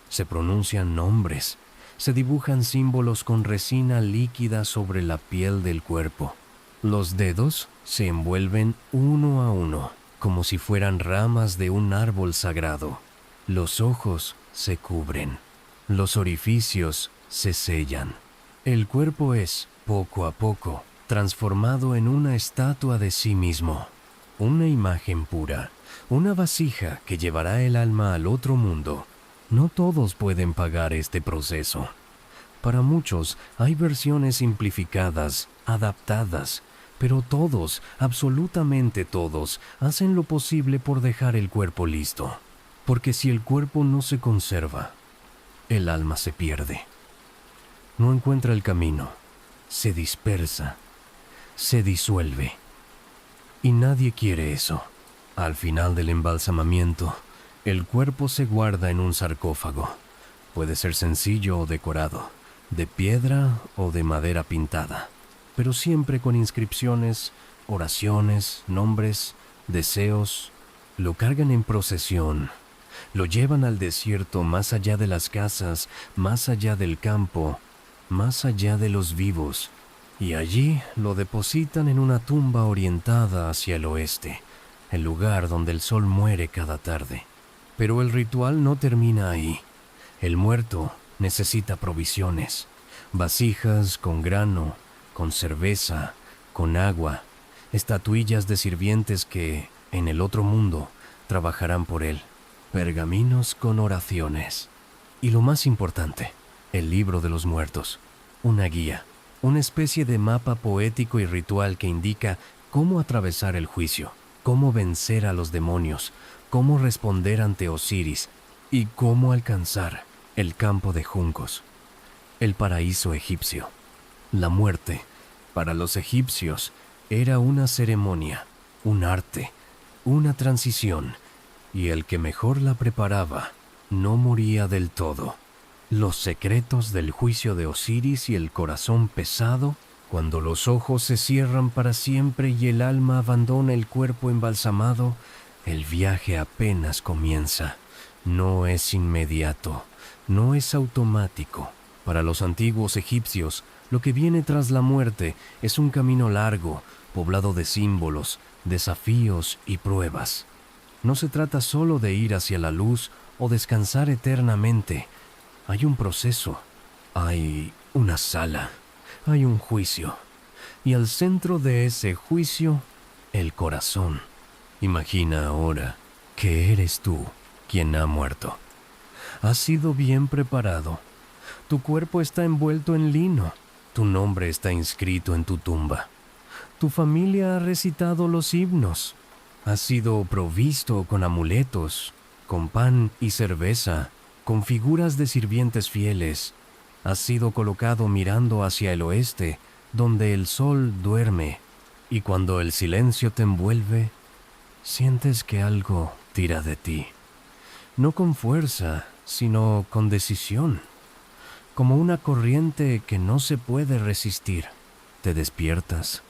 se pronuncian nombres, se dibujan símbolos con resina líquida sobre la piel del cuerpo. Los dedos se envuelven uno a uno, como si fueran ramas de un árbol sagrado. Los ojos se cubren, los orificios se sellan. El cuerpo es, poco a poco, transformado en una estatua de sí mismo, una imagen pura, una vasija que llevará el alma al otro mundo. No todos pueden pagar este proceso. Para muchos hay versiones simplificadas, adaptadas, pero todos, absolutamente todos, hacen lo posible por dejar el cuerpo listo. Porque si el cuerpo no se conserva, el alma se pierde. No encuentra el camino, se dispersa, se disuelve. Y nadie quiere eso. Al final del embalsamamiento, el cuerpo se guarda en un sarcófago. Puede ser sencillo o decorado, de piedra o de madera pintada, pero siempre con inscripciones, oraciones, nombres, deseos. Lo cargan en procesión, lo llevan al desierto, más allá de las casas, más allá del campo, más allá de los vivos, y allí lo depositan en una tumba orientada hacia el oeste, el lugar donde el sol muere cada tarde. Pero el ritual no termina ahí. El muerto necesita provisiones, vasijas con grano, con cerveza, con agua, estatuillas de sirvientes que, en el otro mundo, trabajarán por él, pergaminos con oraciones. Y lo más importante, el libro de los muertos, una guía, una especie de mapa poético y ritual que indica cómo atravesar el juicio, cómo vencer a los demonios, cómo responder ante Osiris y cómo alcanzar el campo de juncos, el paraíso egipcio. La muerte, para los egipcios, era una ceremonia, un arte, una transición, y el que mejor la preparaba no moría del todo. Los secretos del juicio de Osiris y el corazón pesado, cuando los ojos se cierran para siempre y el alma abandona el cuerpo embalsamado, el viaje apenas comienza. No es inmediato, no es automático. Para los antiguos egipcios, lo que viene tras la muerte es un camino largo, poblado de símbolos, desafíos y pruebas. No se trata solo de ir hacia la luz o descansar eternamente. Hay un proceso, hay una sala, hay un juicio. Y al centro de ese juicio, el corazón. Imagina ahora que eres tú quien ha muerto. Has sido bien preparado. Tu cuerpo está envuelto en lino. Tu nombre está inscrito en tu tumba. Tu familia ha recitado los himnos. Has sido provisto con amuletos, con pan y cerveza, con figuras de sirvientes fieles. Has sido colocado mirando hacia el oeste, donde el sol duerme, y cuando el silencio te envuelve, sientes que algo tira de ti. No con fuerza, sino con decisión, como una corriente que no se puede resistir. Te despiertas,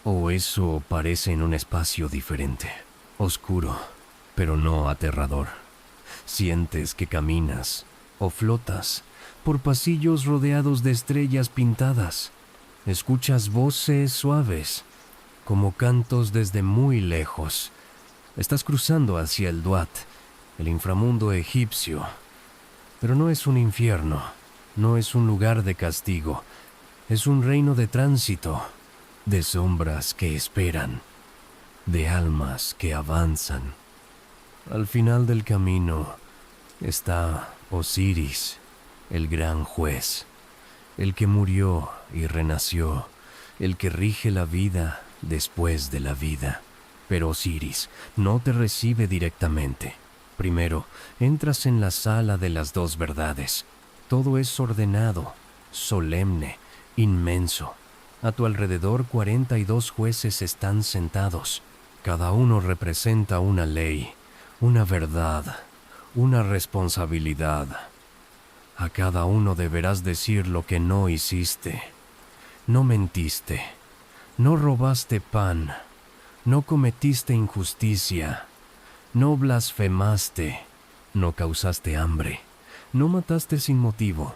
o eso parece en un espacio diferente, oscuro, pero no aterrador. Sientes que caminas o flotas por pasillos rodeados de estrellas pintadas. Escuchas voces suaves, como cantos desde muy lejos. Estás cruzando hacia el Duat, el inframundo egipcio. Pero no es un infierno, no es un lugar de castigo, es un reino de tránsito, de sombras que esperan, de almas que avanzan. Al final del camino está Osiris, el gran juez, el que murió y renació, el que rige la vida después de la vida. Pero Osiris no te recibe directamente. Primero, entras en la sala de las dos verdades. Todo es ordenado, solemne, inmenso. A tu alrededor 42 jueces están sentados. Cada uno representa una ley, una verdad, una responsabilidad. A cada uno deberás decir lo que no hiciste. No mentiste, no robaste pan, no cometiste injusticia, no blasfemaste, no causaste hambre, no mataste sin motivo,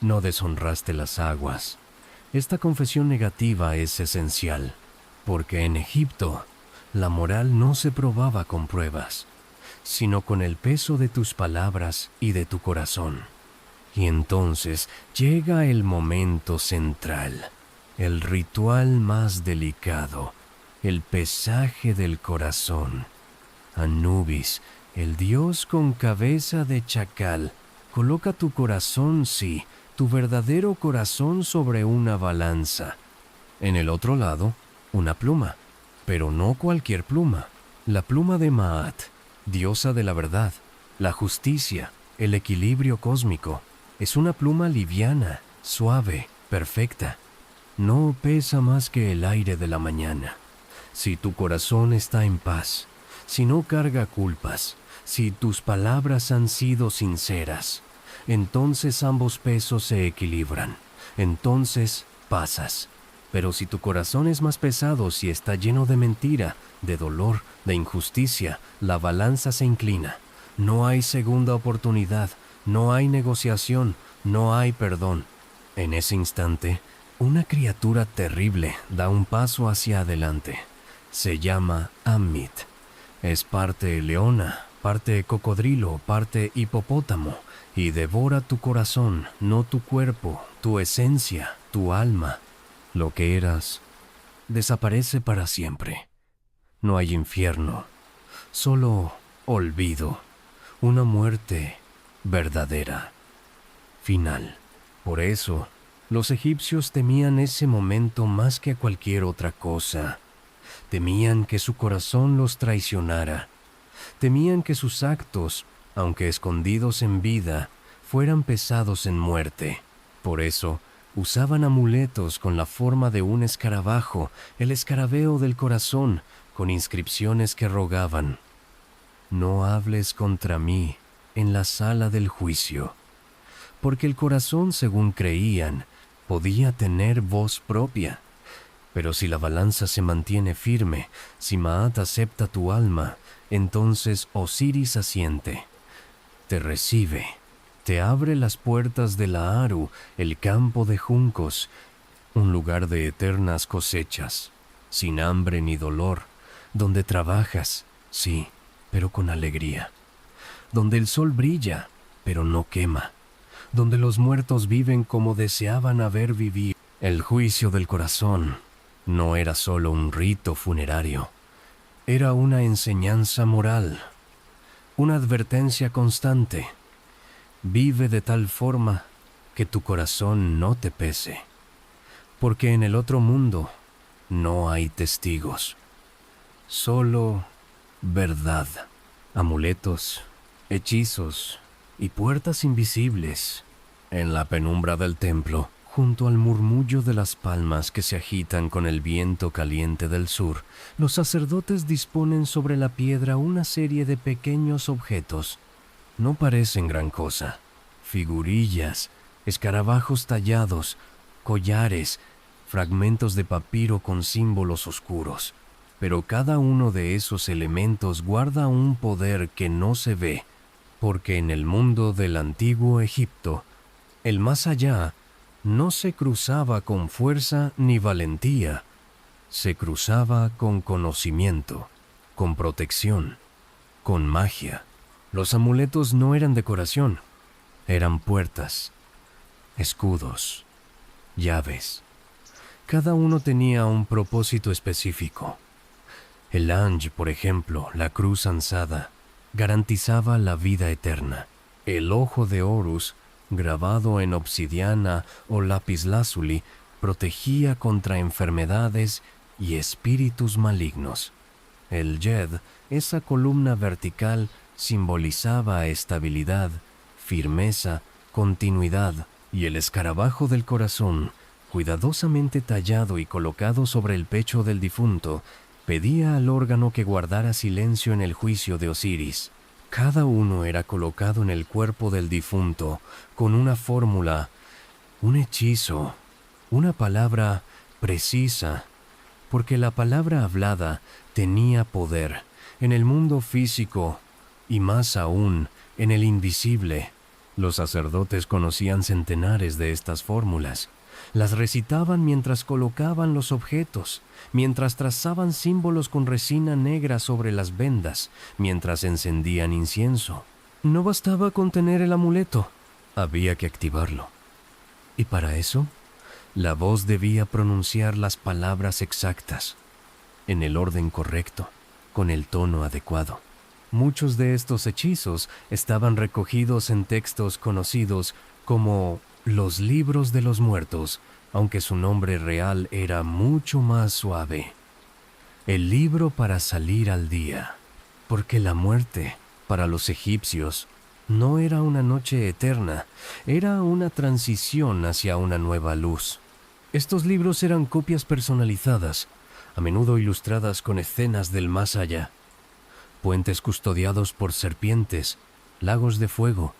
no deshonraste las aguas. Esta confesión negativa es esencial, porque en Egipto la moral no se probaba con pruebas, sino con el peso de tus palabras y de tu corazón. Y entonces llega el momento central, el ritual más delicado, el pesaje del corazón. Anubis, el dios con cabeza de chacal, coloca tu corazón, sí, tu verdadero corazón sobre una balanza. En el otro lado, una pluma, pero no cualquier pluma, la pluma de Maat, diosa de la verdad, la justicia, el equilibrio cósmico. Es una pluma liviana, suave, perfecta. No pesa más que el aire de la mañana. Si tu corazón está en paz, si no carga culpas, si tus palabras han sido sinceras, entonces ambos pesos se equilibran. Entonces pasas. Pero si tu corazón es más pesado, si está lleno de mentira, de dolor, de injusticia, la balanza se inclina. No hay segunda oportunidad, no hay negociación, no hay perdón. En ese instante, una criatura terrible da un paso hacia adelante. Se llama Ammit. Es parte leona, parte cocodrilo, parte hipopótamo, y devora tu corazón, no tu cuerpo, tu esencia, tu alma. Lo que eras desaparece para siempre. No hay infierno, solo olvido, una muerte verdadera, final. Por eso, los egipcios temían ese momento más que cualquier otra cosa. Temían que su corazón los traicionara. Temían que sus actos, aunque escondidos en vida, fueran pesados en muerte. Por eso, usaban amuletos con la forma de un escarabajo, el escarabeo del corazón, con inscripciones que rogaban: no hables contra mí en la sala del juicio. Porque el corazón, según creían, podía tener voz propia. Pero si la balanza se mantiene firme, si Maat acepta tu alma, entonces Osiris asiente, te recibe, te abre las puertas de la Aru, el campo de juncos, un lugar de eternas cosechas, sin hambre ni dolor, donde trabajas, sí, pero con alegría, donde el sol brilla, pero no quema, donde los muertos viven como deseaban haber vivido. El juicio del corazón no era solo un rito funerario, era una enseñanza moral, una advertencia constante. Vive de tal forma que tu corazón no te pese. porque en el otro mundo no hay testigos, solo verdad, amuletos, hechizos y puertas invisibles en la penumbra del templo, junto al murmullo de las palmas que se agitan con el viento caliente del sur. Los sacerdotes disponen sobre la piedra una serie de pequeños objetos. No parecen gran cosa: figurillas, escarabajos tallados, collares, fragmentos de papiro con símbolos oscuros. Pero cada uno de esos elementos guarda un poder que no se ve, porque en el mundo del antiguo Egipto, el más allá no se cruzaba con fuerza ni valentía, se cruzaba con conocimiento, con protección, con magia. Los amuletos no eran decoración, eran puertas, escudos, llaves. Cada uno tenía un propósito específico. El Anj, por ejemplo, la cruz ansada, garantizaba la vida eterna. El ojo de Horus, grabado en obsidiana o lapislázuli, protegía contra enfermedades y espíritus malignos. El Yed, esa columna vertical, simbolizaba estabilidad, firmeza, continuidad, y el escarabajo del corazón, cuidadosamente tallado y colocado sobre el pecho del difunto, pedía al órgano que guardara silencio en el juicio de Osiris. Cada uno era colocado en el cuerpo del difunto con una fórmula, un hechizo, una palabra precisa, porque la palabra hablada tenía poder en el mundo físico y más aún en el invisible. Los sacerdotes conocían centenares de estas fórmulas. Las recitaban mientras colocaban los objetos, mientras trazaban símbolos con resina negra sobre las vendas, mientras encendían incienso. No bastaba con tener el amuleto, había que activarlo. Y para eso, la voz debía pronunciar las palabras exactas, en el orden correcto, con el tono adecuado. Muchos de estos hechizos estaban recogidos en textos conocidos como los libros de los muertos, aunque su nombre real era mucho más suave. El libro para salir al día, porque la muerte, para los egipcios, no era una noche eterna, era una transición hacia una nueva luz. Estos libros eran copias personalizadas, a menudo ilustradas con escenas del más allá. Puentes custodiados por serpientes, lagos de fuego,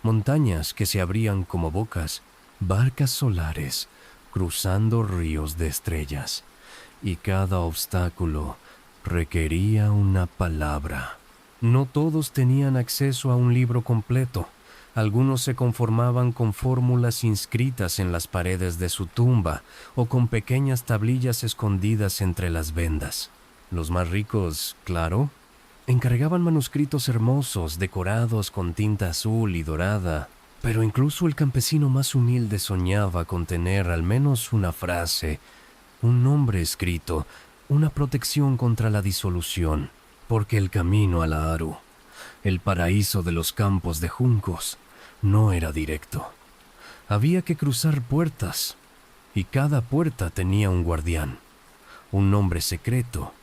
montañas que se abrían como bocas, barcas solares cruzando ríos de estrellas, y cada obstáculo requería una palabra. No todos tenían acceso a un libro completo. Algunos se conformaban con fórmulas inscritas en las paredes de su tumba o con pequeñas tablillas escondidas entre las vendas. Los más ricos, claro, encargaban manuscritos hermosos decorados con tinta azul y dorada, pero incluso el campesino más humilde soñaba con tener al menos una frase, un nombre escrito, una protección contra la disolución, porque el camino a la Aru, el paraíso de los campos de juncos, no era directo. Había que cruzar puertas, y cada puerta tenía un guardián, un nombre secreto,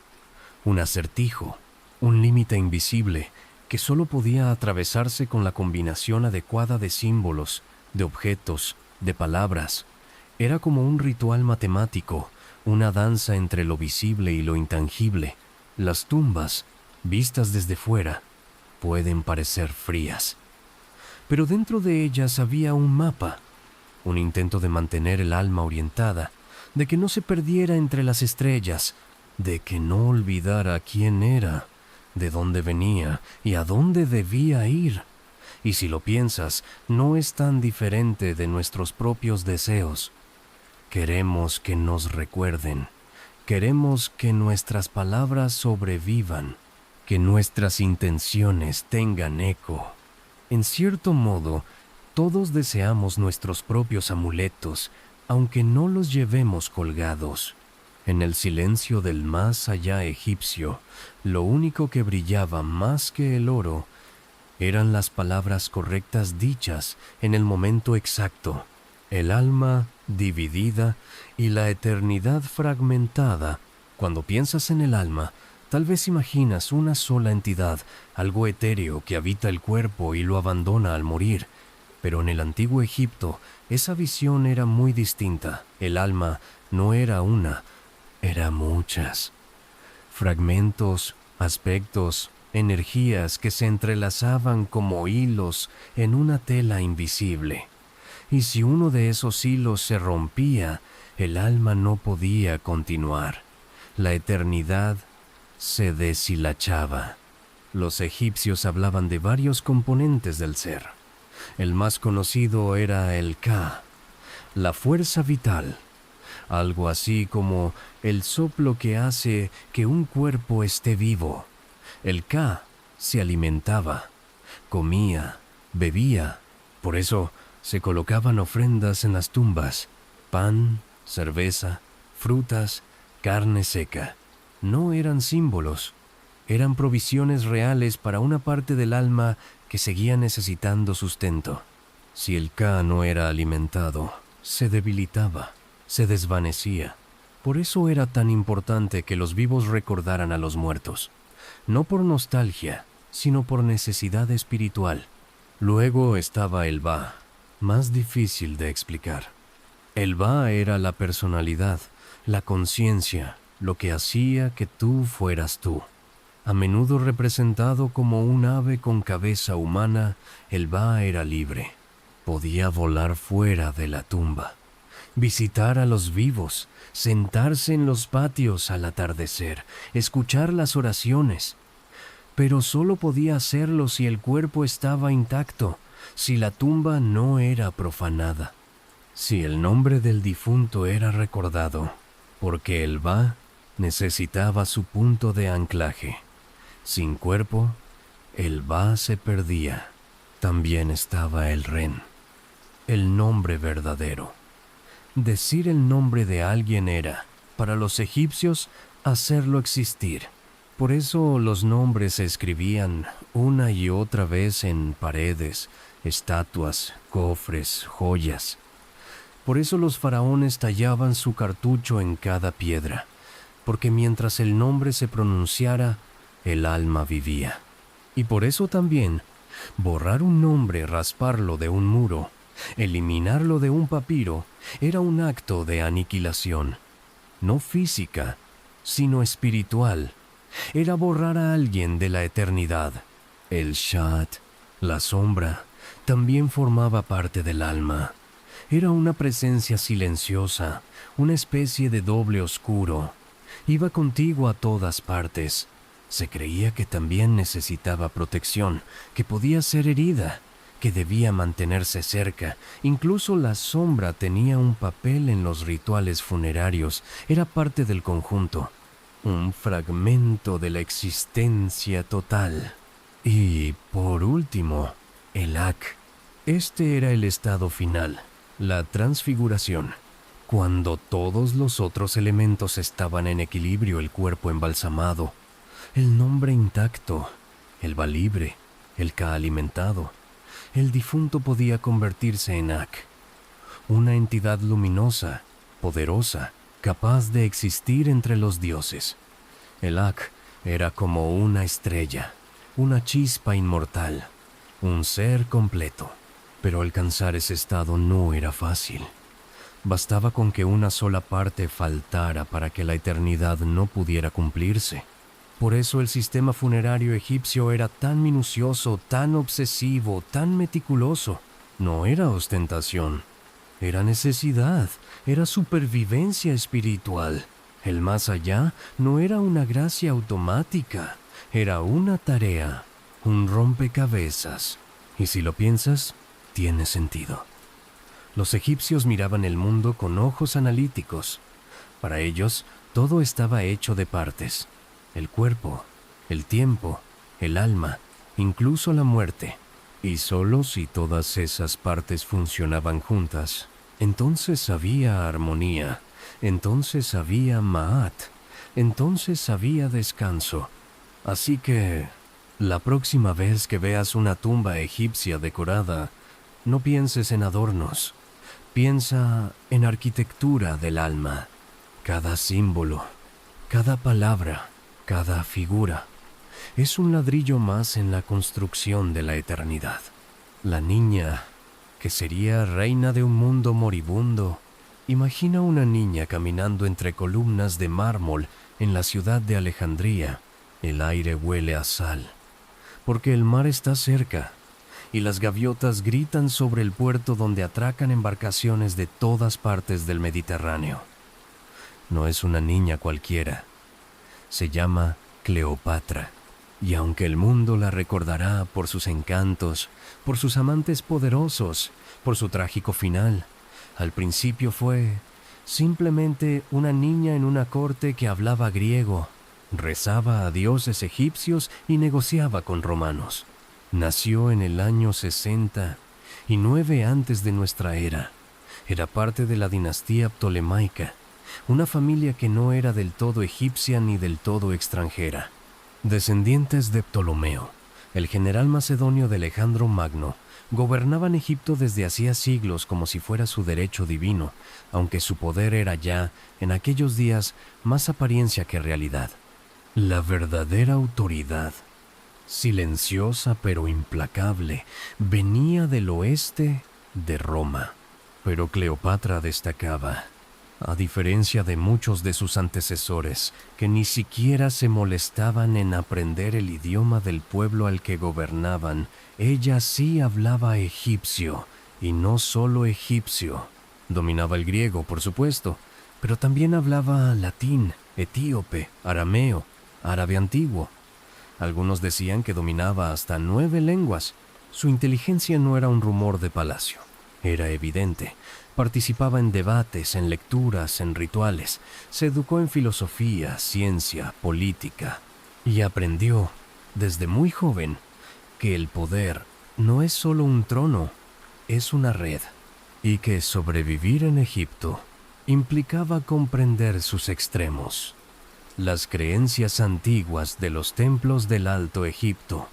un acertijo, un límite invisible que solo podía atravesarse con la combinación adecuada de símbolos, de objetos, de palabras. Era como un ritual matemático, una danza entre lo visible y lo intangible. Las tumbas, vistas desde fuera, pueden parecer frías, pero dentro de ellas había un mapa, un intento de mantener el alma orientada, de que no se perdiera entre las estrellas, de que no olvidara quién era, de dónde venía y a dónde debía ir. Y si lo piensas, no es tan diferente de nuestros propios deseos. Queremos que nos recuerden, queremos que nuestras palabras sobrevivan, que nuestras intenciones tengan eco. En cierto modo, todos deseamos nuestros propios amuletos, aunque no los llevemos colgados. En el silencio del más allá egipcio, lo único que brillaba más que el oro eran las palabras correctas dichas en el momento exacto. El alma dividida y la eternidad fragmentada. Cuando piensas en el alma, tal vez imaginas una sola entidad, algo etéreo que habita el cuerpo y lo abandona al morir. Pero en el antiguo Egipto, esa visión era muy distinta. El alma no era una, era muchas. Fragmentos, aspectos, energías que se entrelazaban como hilos en una tela invisible. Y si uno de esos hilos se rompía, el alma no podía continuar. La eternidad se deshilachaba. Los egipcios hablaban de varios componentes del ser. El más conocido era el Ka, la fuerza vital, algo así como el soplo que hace que un cuerpo esté vivo. El Ka se alimentaba, comía, bebía. Por eso se colocaban ofrendas en las tumbas: pan, cerveza, frutas, carne seca. No eran símbolos, eran provisiones reales para una parte del alma que seguía necesitando sustento. Si el Ka no era alimentado, se debilitaba, se desvanecía. Por eso era tan importante que los vivos recordaran a los muertos, no por nostalgia, sino por necesidad espiritual. Luego estaba el Ba, más difícil de explicar. El Ba era la personalidad, la conciencia, lo que hacía que tú fueras tú. A menudo representado como un ave con cabeza humana, el Ba era libre. Podía volar fuera de la tumba, visitar a los vivos, sentarse en los patios al atardecer, escuchar las oraciones. Pero solo podía hacerlo si el cuerpo estaba intacto, si la tumba no era profanada, si el nombre del difunto era recordado, porque el Ba necesitaba su punto de anclaje. Sin cuerpo, el Ba se perdía. También estaba el Ren, el nombre verdadero. Decir el nombre de alguien era, para los egipcios, hacerlo existir. Por eso los nombres se escribían una y otra vez en paredes, estatuas, cofres, joyas. Por eso los faraones tallaban su cartucho en cada piedra, porque mientras el nombre se pronunciara, el alma vivía. Y por eso también, borrar un nombre, rasparlo de un muro, eliminarlo de un papiro, era un acto de aniquilación, no física, sino espiritual. Era borrar a alguien de la eternidad. El Shat, la sombra, también formaba parte del alma. Era una presencia silenciosa, una especie de doble oscuro. Iba contigo a todas partes. Se creía que también necesitaba protección, que podía ser herida, que debía mantenerse cerca. Incluso la sombra tenía un papel en los rituales funerarios, era parte del conjunto, un fragmento de la existencia total. Y, por último, el Ak. Este era el estado final, la transfiguración. Cuando todos los otros elementos estaban en equilibrio, el cuerpo embalsamado, el nombre intacto, el Ba libre, el Ka alimentado, el difunto podía convertirse en Ak, una entidad luminosa, poderosa, capaz de existir entre los dioses. El Ak era como una estrella, una chispa inmortal, un ser completo. Pero alcanzar ese estado no era fácil. Bastaba con que una sola parte faltara para que la eternidad no pudiera cumplirse. Por eso el sistema funerario egipcio era tan minucioso, tan obsesivo, tan meticuloso. No era ostentación, era necesidad, era supervivencia espiritual. El más allá no era una gracia automática, era una tarea, un rompecabezas. Y si lo piensas, tiene sentido. Los egipcios miraban el mundo con ojos analíticos. Para ellos, todo estaba hecho de partes. El cuerpo, el tiempo, el alma, incluso la muerte. Y solo si todas esas partes funcionaban juntas, entonces había armonía, entonces había Ma'at, entonces había descanso. Así que, la próxima vez que veas una tumba egipcia decorada, no pienses en adornos, Piensa en arquitectura del alma. Cada símbolo, cada palabra, cada figura es un ladrillo más en la construcción de la eternidad. La niña, que sería reina de un mundo moribundo, imagina una niña caminando entre columnas de mármol en la ciudad de Alejandría. El aire huele a sal, porque el mar está cerca, y las gaviotas gritan sobre el puerto donde atracan embarcaciones de todas partes del Mediterráneo. No es una niña cualquiera. Se llama Cleopatra, y aunque el mundo la recordará por sus encantos, por sus amantes poderosos, por su trágico final, al principio fue simplemente una niña en una corte que hablaba griego, rezaba a dioses egipcios y negociaba con romanos. Nació en el año 69 antes de nuestra era. Era parte de la dinastía ptolemaica, una familia que no era del todo egipcia ni del todo extranjera. Descendientes de Ptolomeo, el general macedonio de Alejandro Magno, gobernaban Egipto desde hacía siglos como si fuera su derecho divino, aunque su poder era ya, en aquellos días, más apariencia que realidad. La verdadera autoridad, silenciosa pero implacable, venía del oeste de Roma. Pero Cleopatra destacaba. A diferencia de muchos de sus antecesores, que ni siquiera se molestaban en aprender el idioma del pueblo al que gobernaban, ella sí hablaba egipcio, y no solo egipcio. Dominaba el griego, por supuesto, pero también hablaba latín, etíope, arameo, árabe antiguo. Algunos decían que dominaba hasta 9 lenguas. Su inteligencia no era un rumor de palacio, era evidente. Participaba en debates, en lecturas, en rituales. Se educó en filosofía, ciencia, política. Y aprendió, desde muy joven, que el poder no es solo un trono, es una red. Y que sobrevivir en Egipto implicaba comprender sus extremos. Las creencias antiguas de los templos del Alto Egipto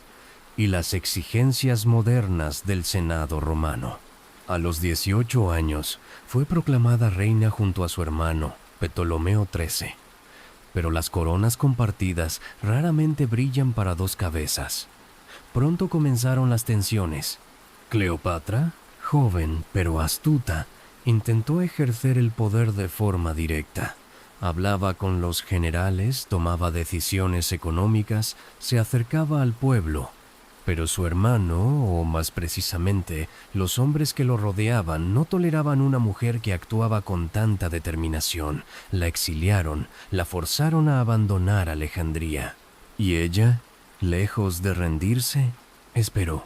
y las exigencias modernas del Senado romano. A los 18 años fue proclamada reina junto a su hermano, Ptolomeo XIII. Pero las coronas compartidas raramente brillan para dos cabezas. Pronto comenzaron las tensiones. Cleopatra, joven pero astuta, intentó ejercer el poder de forma directa. Hablaba con los generales, tomaba decisiones económicas, se acercaba al pueblo. Pero su hermano, o más precisamente, los hombres que lo rodeaban, no toleraban una mujer que actuaba con tanta determinación. La exiliaron, la forzaron a abandonar Alejandría. Y ella, lejos de rendirse, esperó.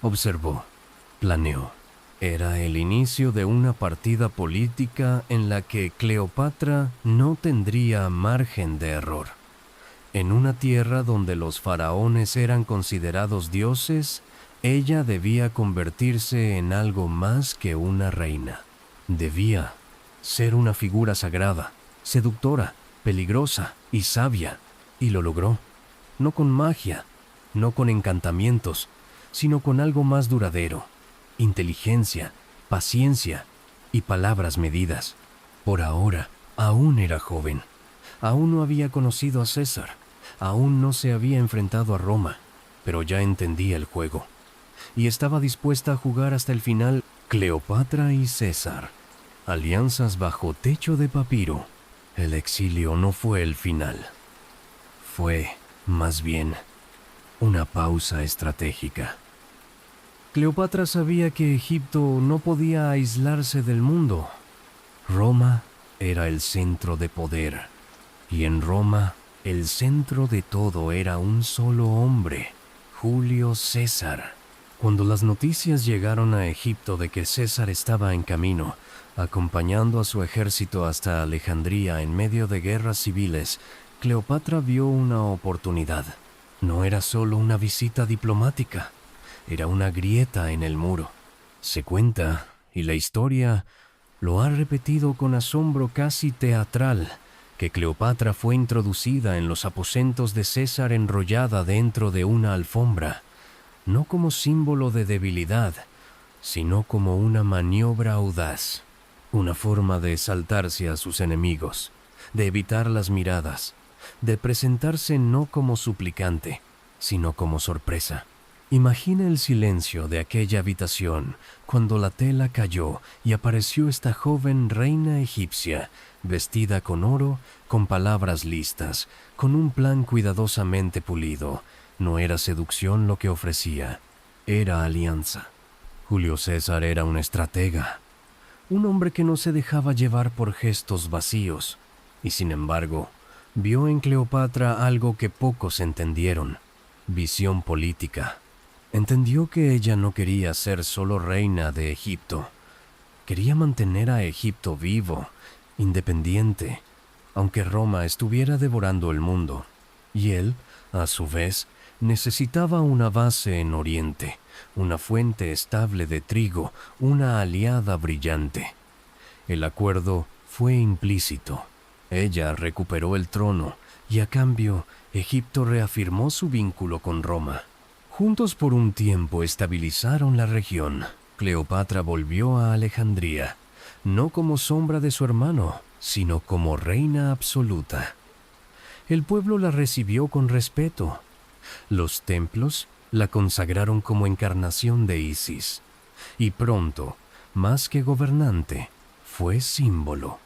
Observó, planeó. Era el inicio de una partida política en la que Cleopatra no tendría margen de error. En una tierra donde los faraones eran considerados dioses, ella debía convertirse en algo más que una reina. Debía ser una figura sagrada, seductora, peligrosa y sabia, y lo logró. No con magia, no con encantamientos, sino con algo más duradero: inteligencia, paciencia y palabras medidas. Por ahora, aún era joven. Aún no había conocido a César. Aún no se había enfrentado a Roma, pero ya entendía el juego. Y estaba dispuesta a jugar hasta el final. Cleopatra y César. Alianzas bajo techo de papiro. El exilio no fue el final. Fue, más bien, una pausa estratégica. Cleopatra sabía que Egipto no podía aislarse del mundo. Roma era el centro de poder, y en Roma el centro de todo era un solo hombre, Julio César. Cuando las noticias llegaron a Egipto de que César estaba en camino, acompañando a su ejército hasta Alejandría en medio de guerras civiles, Cleopatra vio una oportunidad. No era solo una visita diplomática, era una grieta en el muro. Se cuenta, y la historia lo ha repetido con asombro casi teatral, que Cleopatra fue introducida en los aposentos de César enrollada dentro de una alfombra, no como símbolo de debilidad, sino como una maniobra audaz, una forma de saltarse a sus enemigos, de evitar las miradas, de presentarse no como suplicante, sino como sorpresa. Imagina el silencio de aquella habitación cuando la tela cayó y apareció esta joven reina egipcia, vestida con oro, con palabras listas, con un plan cuidadosamente pulido. No era seducción lo que ofrecía, era alianza. Julio César era un estratega, un hombre que no se dejaba llevar por gestos vacíos, y sin embargo, vio en Cleopatra algo que pocos entendieron: visión política. Entendió que ella no quería ser solo reina de Egipto, quería mantener a Egipto vivo, independiente, aunque Roma estuviera devorando el mundo, y él, a su vez, necesitaba una base en Oriente, una fuente estable de trigo, una aliada brillante. El acuerdo fue implícito. Ella recuperó el trono y a cambio Egipto reafirmó su vínculo con Roma. Juntos por un tiempo estabilizaron la región. Cleopatra volvió a Alejandría, no como sombra de su hermano, sino como reina absoluta. El pueblo la recibió con respeto. Los templos la consagraron como encarnación de Isis. Y pronto, más que gobernante, fue símbolo.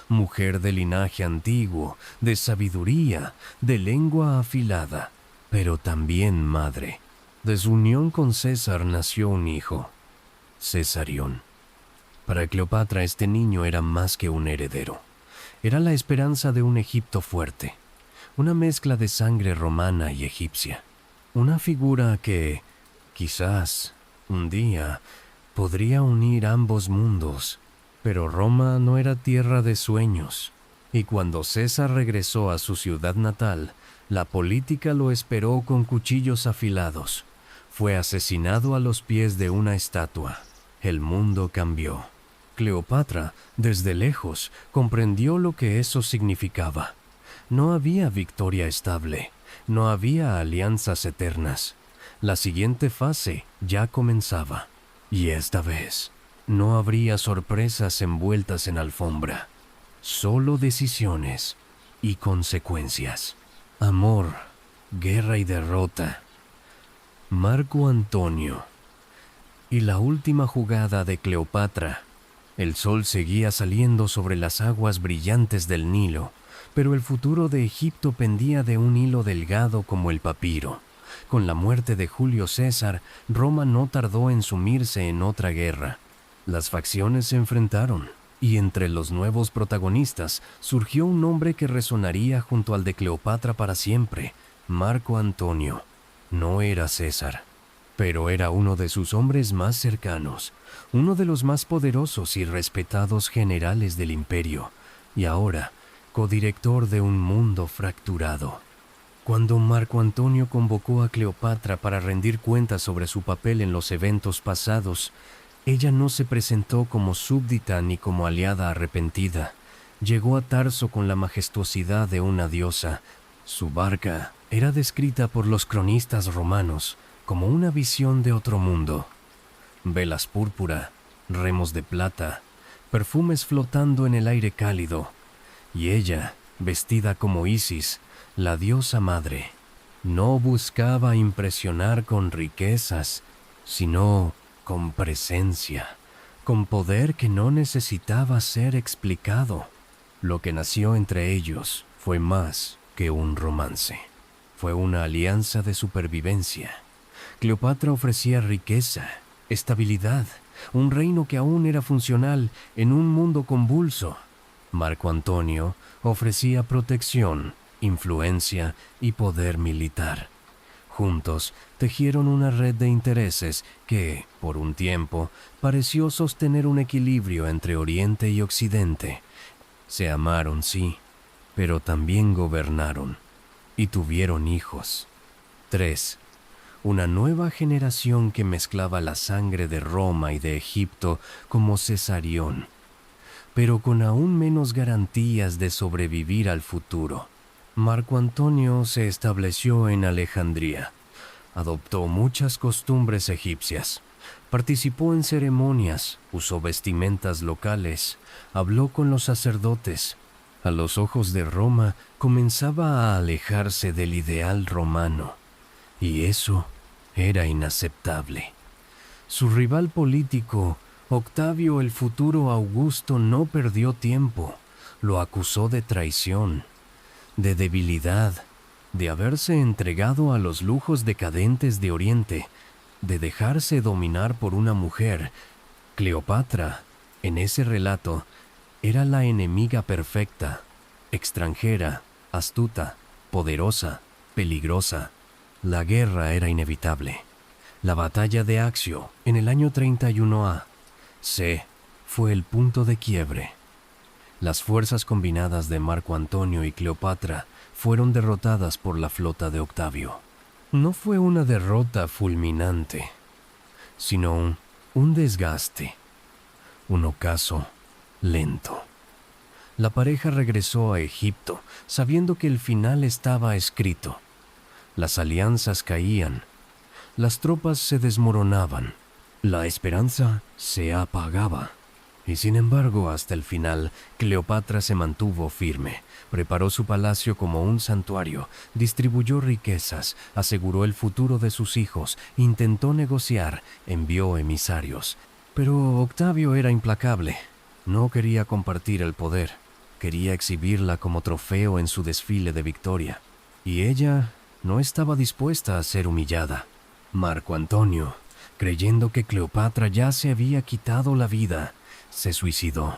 Mujer de linaje antiguo, de sabiduría, de lengua afilada, pero también madre. De su unión con César nació un hijo, Cesarión. Para Cleopatra este niño era más que un heredero. Era la esperanza de un Egipto fuerte, una mezcla de sangre romana y egipcia. Una figura que, quizás, un día, podría unir ambos mundos. Pero Roma no era tierra de sueños, y cuando César regresó a su ciudad natal, la política lo esperó con cuchillos afilados. Fue asesinado a los pies de una estatua. El mundo cambió. Cleopatra, desde lejos, comprendió lo que eso significaba. No había victoria estable, no había alianzas eternas. La siguiente fase ya comenzaba, y esta vez no habría sorpresas envueltas en alfombra, solo decisiones y consecuencias. Amor, guerra y derrota. Marco Antonio. Y la última jugada de Cleopatra. El sol seguía saliendo sobre las aguas brillantes del Nilo, pero el futuro de Egipto pendía de un hilo delgado como el papiro. Con la muerte de Julio César, Roma no tardó en sumirse en otra guerra. Las facciones se enfrentaron, y entre los nuevos protagonistas surgió un nombre que resonaría junto al de Cleopatra para siempre: Marco Antonio. No era César, pero era uno de sus hombres más cercanos, uno de los más poderosos y respetados generales del imperio, y ahora, codirector de un mundo fracturado. Cuando Marco Antonio convocó a Cleopatra para rendir cuentas sobre su papel en los eventos pasados, ella no se presentó como súbdita ni como aliada arrepentida. Llegó a Tarso con la majestuosidad de una diosa. Su barca era descrita por los cronistas romanos como una visión de otro mundo. Velas púrpura, remos de plata, perfumes flotando en el aire cálido, y ella, vestida como Isis, la diosa madre, no buscaba impresionar con riquezas, sino con presencia, con poder que no necesitaba ser explicado. Lo que nació entre ellos fue más que un romance. Fue una alianza de supervivencia. Cleopatra ofrecía riqueza, estabilidad, un reino que aún era funcional en un mundo convulso. Marco Antonio ofrecía protección, influencia y poder militar. Juntos tejieron una red de intereses que, por un tiempo, pareció sostener un equilibrio entre Oriente y Occidente. Se amaron, sí, pero también gobernaron y tuvieron hijos. 3. Una nueva generación que mezclaba la sangre de Roma y de Egipto como Cesarión, pero con aún menos garantías de sobrevivir al futuro. Marco Antonio se estableció en Alejandría. Adoptó muchas costumbres egipcias, Participó en ceremonias, usó vestimentas locales, habló con los sacerdotes. A los ojos de Roma comenzaba a alejarse del ideal romano, y eso era inaceptable. Su rival político, Octavio el futuro Augusto, no perdió tiempo. Lo acusó de traición, de debilidad, de haberse entregado a los lujos decadentes de Oriente, de dejarse dominar por una mujer. Cleopatra, en ese relato, era la enemiga perfecta, extranjera, astuta, poderosa, peligrosa. La guerra era inevitable. La batalla de Accio, en el año 31 C, fue el punto de quiebre. Las fuerzas combinadas de Marco Antonio y Cleopatra fueron derrotadas por la flota de Octavio. No fue una derrota fulminante, sino un desgaste, un ocaso lento. La pareja regresó a Egipto, sabiendo que el final estaba escrito. Las alianzas caían, las tropas se desmoronaban, la esperanza se apagaba. Y sin embargo, hasta el final, Cleopatra se mantuvo firme. Preparó su palacio como un santuario, distribuyó riquezas, aseguró el futuro de sus hijos, intentó negociar, envió emisarios. Pero Octavio era implacable. No quería compartir el poder. Quería exhibirla como trofeo en su desfile de victoria. Y ella no estaba dispuesta a ser humillada. Marco Antonio, creyendo que Cleopatra ya se había quitado la vida, se suicidó.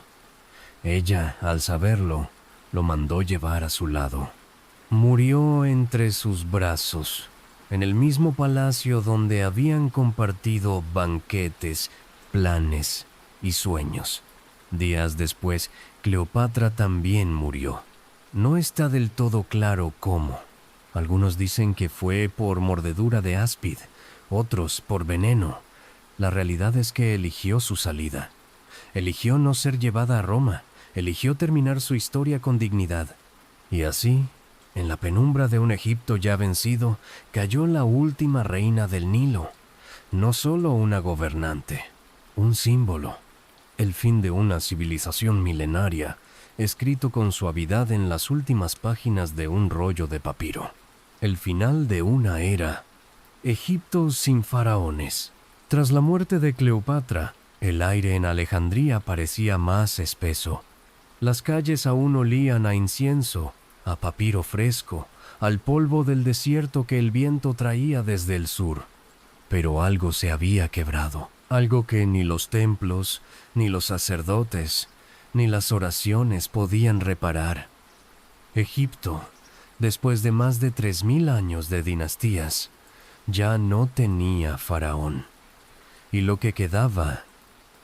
Ella, al saberlo, lo mandó llevar a su lado. Murió entre sus brazos, en el mismo palacio donde habían compartido banquetes, planes y sueños. Días después, Cleopatra también murió. No está del todo claro cómo. Algunos dicen que fue por mordedura de áspid, otros por veneno. La realidad es que eligió su salida. Eligió no ser llevada a Roma, eligió terminar su historia con dignidad. Y así, en la penumbra de un Egipto ya vencido, cayó la última reina del Nilo. No solo una gobernante, un símbolo. El fin de una civilización milenaria, escrito con suavidad en las últimas páginas de un rollo de papiro. El final de una era. Egipto sin faraones. Tras la muerte de Cleopatra, el aire en Alejandría parecía más espeso. Las calles aún olían a incienso, a papiro fresco, al polvo del desierto que el viento traía desde el sur. Pero algo se había quebrado, algo que ni los templos, ni los sacerdotes, ni las oraciones podían reparar. Egipto, después de más de 3000 años de dinastías, ya no tenía faraón. Y lo que quedaba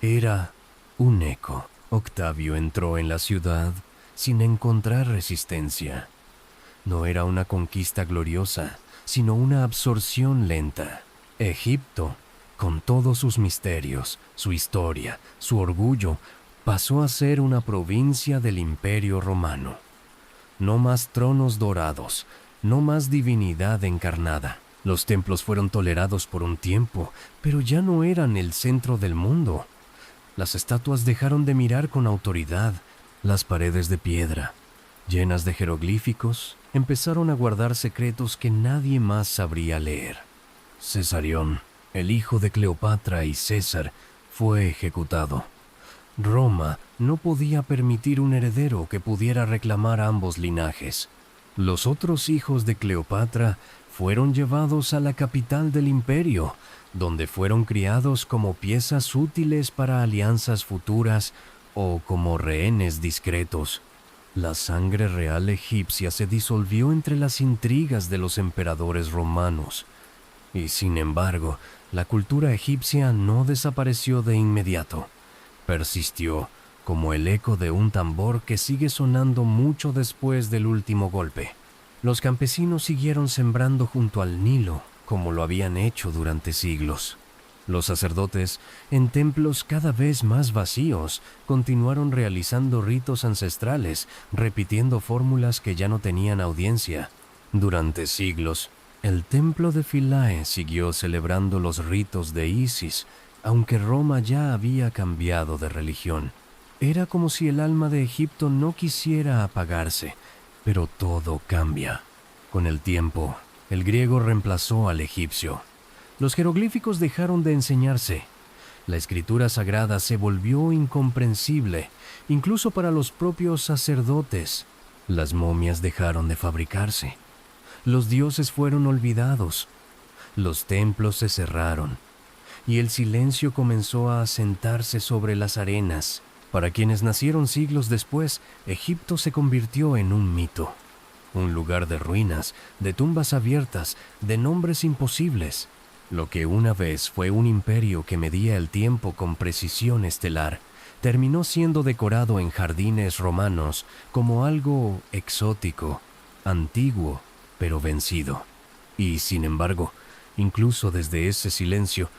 era un eco. Octavio entró en la ciudad sin encontrar resistencia. No era una conquista gloriosa, sino una absorción lenta. Egipto, con todos sus misterios, su historia, su orgullo, pasó a ser una provincia del Imperio Romano. No más tronos dorados, no más divinidad encarnada. Los templos fueron tolerados por un tiempo, pero ya no eran el centro del mundo. Las estatuas dejaron de mirar con autoridad. Las paredes de piedra, llenas de jeroglíficos, empezaron a guardar secretos que nadie más sabría leer. Cesarión, el hijo de Cleopatra y César, fue ejecutado. Roma no podía permitir un heredero que pudiera reclamar ambos linajes. Los otros hijos de Cleopatra fueron llevados a la capital del imperio, donde fueron criados como piezas útiles para alianzas futuras o como rehenes discretos. La sangre real egipcia se disolvió entre las intrigas de los emperadores romanos. Y sin embargo, la cultura egipcia no desapareció de inmediato. Persistió como el eco de un tambor que sigue sonando mucho después del último golpe. Los campesinos siguieron sembrando junto al Nilo, como lo habían hecho durante siglos. Los sacerdotes, en templos cada vez más vacíos, continuaron realizando ritos ancestrales, repitiendo fórmulas que ya no tenían audiencia. Durante siglos, el templo de Philae siguió celebrando los ritos de Isis, aunque Roma ya había cambiado de religión. Era como si el alma de Egipto no quisiera apagarse, pero todo cambia. Con el tiempo, el griego reemplazó al egipcio. Los jeroglíficos dejaron de enseñarse. La escritura sagrada se volvió incomprensible, incluso para los propios sacerdotes. Las momias dejaron de fabricarse. Los dioses fueron olvidados. Los templos se cerraron. Y el silencio comenzó a asentarse sobre las arenas. Para quienes nacieron siglos después, Egipto se convirtió en un mito. Un lugar de ruinas, de tumbas abiertas, de nombres imposibles. Lo que una vez fue un imperio que medía el tiempo con precisión estelar, terminó siendo decorado en jardines romanos como algo exótico, antiguo, pero vencido. Y, sin embargo, incluso desde ese silencio,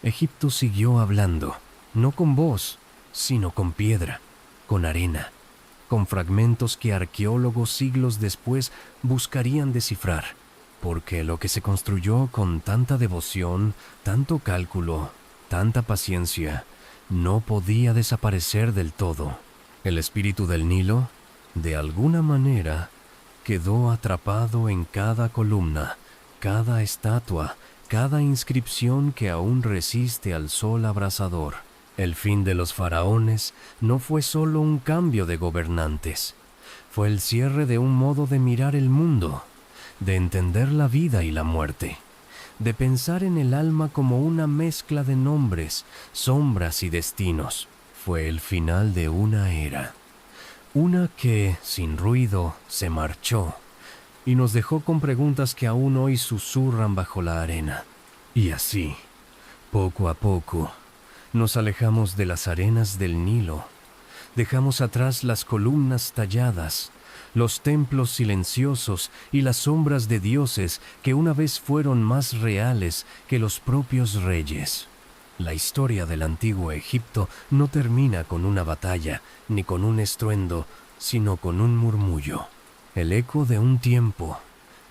Egipto siguió hablando, no con voz, sino con piedra, con arena, con fragmentos que arqueólogos siglos después buscarían descifrar, porque lo que se construyó con tanta devoción, tanto cálculo, tanta paciencia, no podía desaparecer del todo. El espíritu del Nilo, de alguna manera, quedó atrapado en cada columna, cada estatua, cada inscripción que aún resiste al sol abrasador. El fin de los faraones no fue solo un cambio de gobernantes, fue el cierre de un modo de mirar el mundo, de entender la vida y la muerte, de pensar en el alma como una mezcla de nombres, sombras y destinos. Fue el final de una era, una que, sin ruido, se marchó y nos dejó con preguntas que aún hoy susurran bajo la arena. Y así, poco a poco, nos alejamos de las arenas del Nilo, dejamos atrás las columnas talladas, los templos silenciosos y las sombras de dioses que una vez fueron más reales que los propios reyes. La historia del antiguo Egipto no termina con una batalla ni con un estruendo, sino con un murmullo, el eco de un tiempo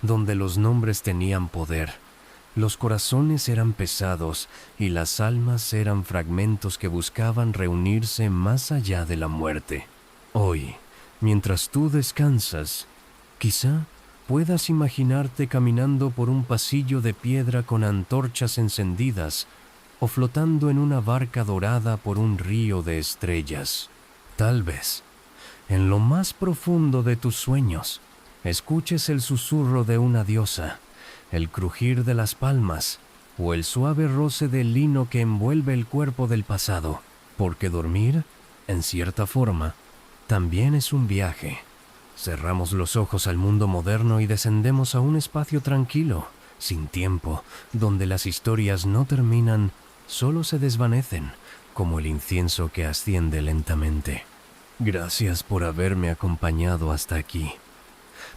donde los nombres tenían poder. Los corazones eran pesados y las almas eran fragmentos que buscaban reunirse más allá de la muerte. Hoy, mientras tú descansas, quizá puedas imaginarte caminando por un pasillo de piedra con antorchas encendidas o flotando en una barca dorada por un río de estrellas. Tal vez, en lo más profundo de tus sueños, escuches el susurro de una diosa, el crujir de las palmas o el suave roce del lino que envuelve el cuerpo del pasado, porque dormir, en cierta forma, también es un viaje. Cerramos los ojos al mundo moderno y descendemos a un espacio tranquilo, sin tiempo, donde las historias no terminan, solo se desvanecen, como el incienso que asciende lentamente. Gracias por haberme acompañado hasta aquí,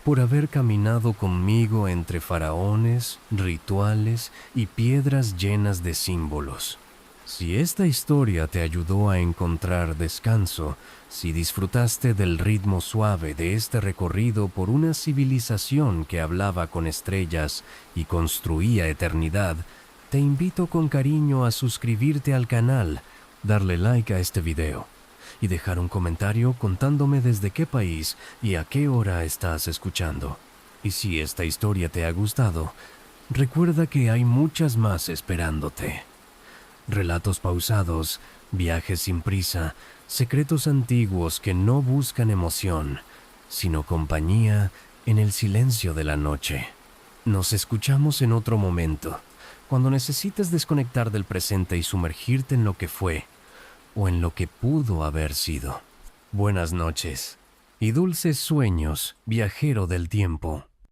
por haber caminado conmigo entre faraones, rituales y piedras llenas de símbolos. Si esta historia te ayudó a encontrar descanso, si disfrutaste del ritmo suave de este recorrido por una civilización que hablaba con estrellas y construía eternidad, te invito con cariño a suscribirte al canal, darle like a este video y dejar un comentario contándome desde qué país y a qué hora estás escuchando. Y si esta historia te ha gustado, recuerda que hay muchas más esperándote. Relatos pausados, viajes sin prisa, secretos antiguos que no buscan emoción, sino compañía en el silencio de la noche. Nos escuchamos en otro momento, cuando necesites desconectar del presente y sumergirte en lo que fue, o en lo que pudo haber sido. Buenas noches y dulces sueños, viajero del tiempo.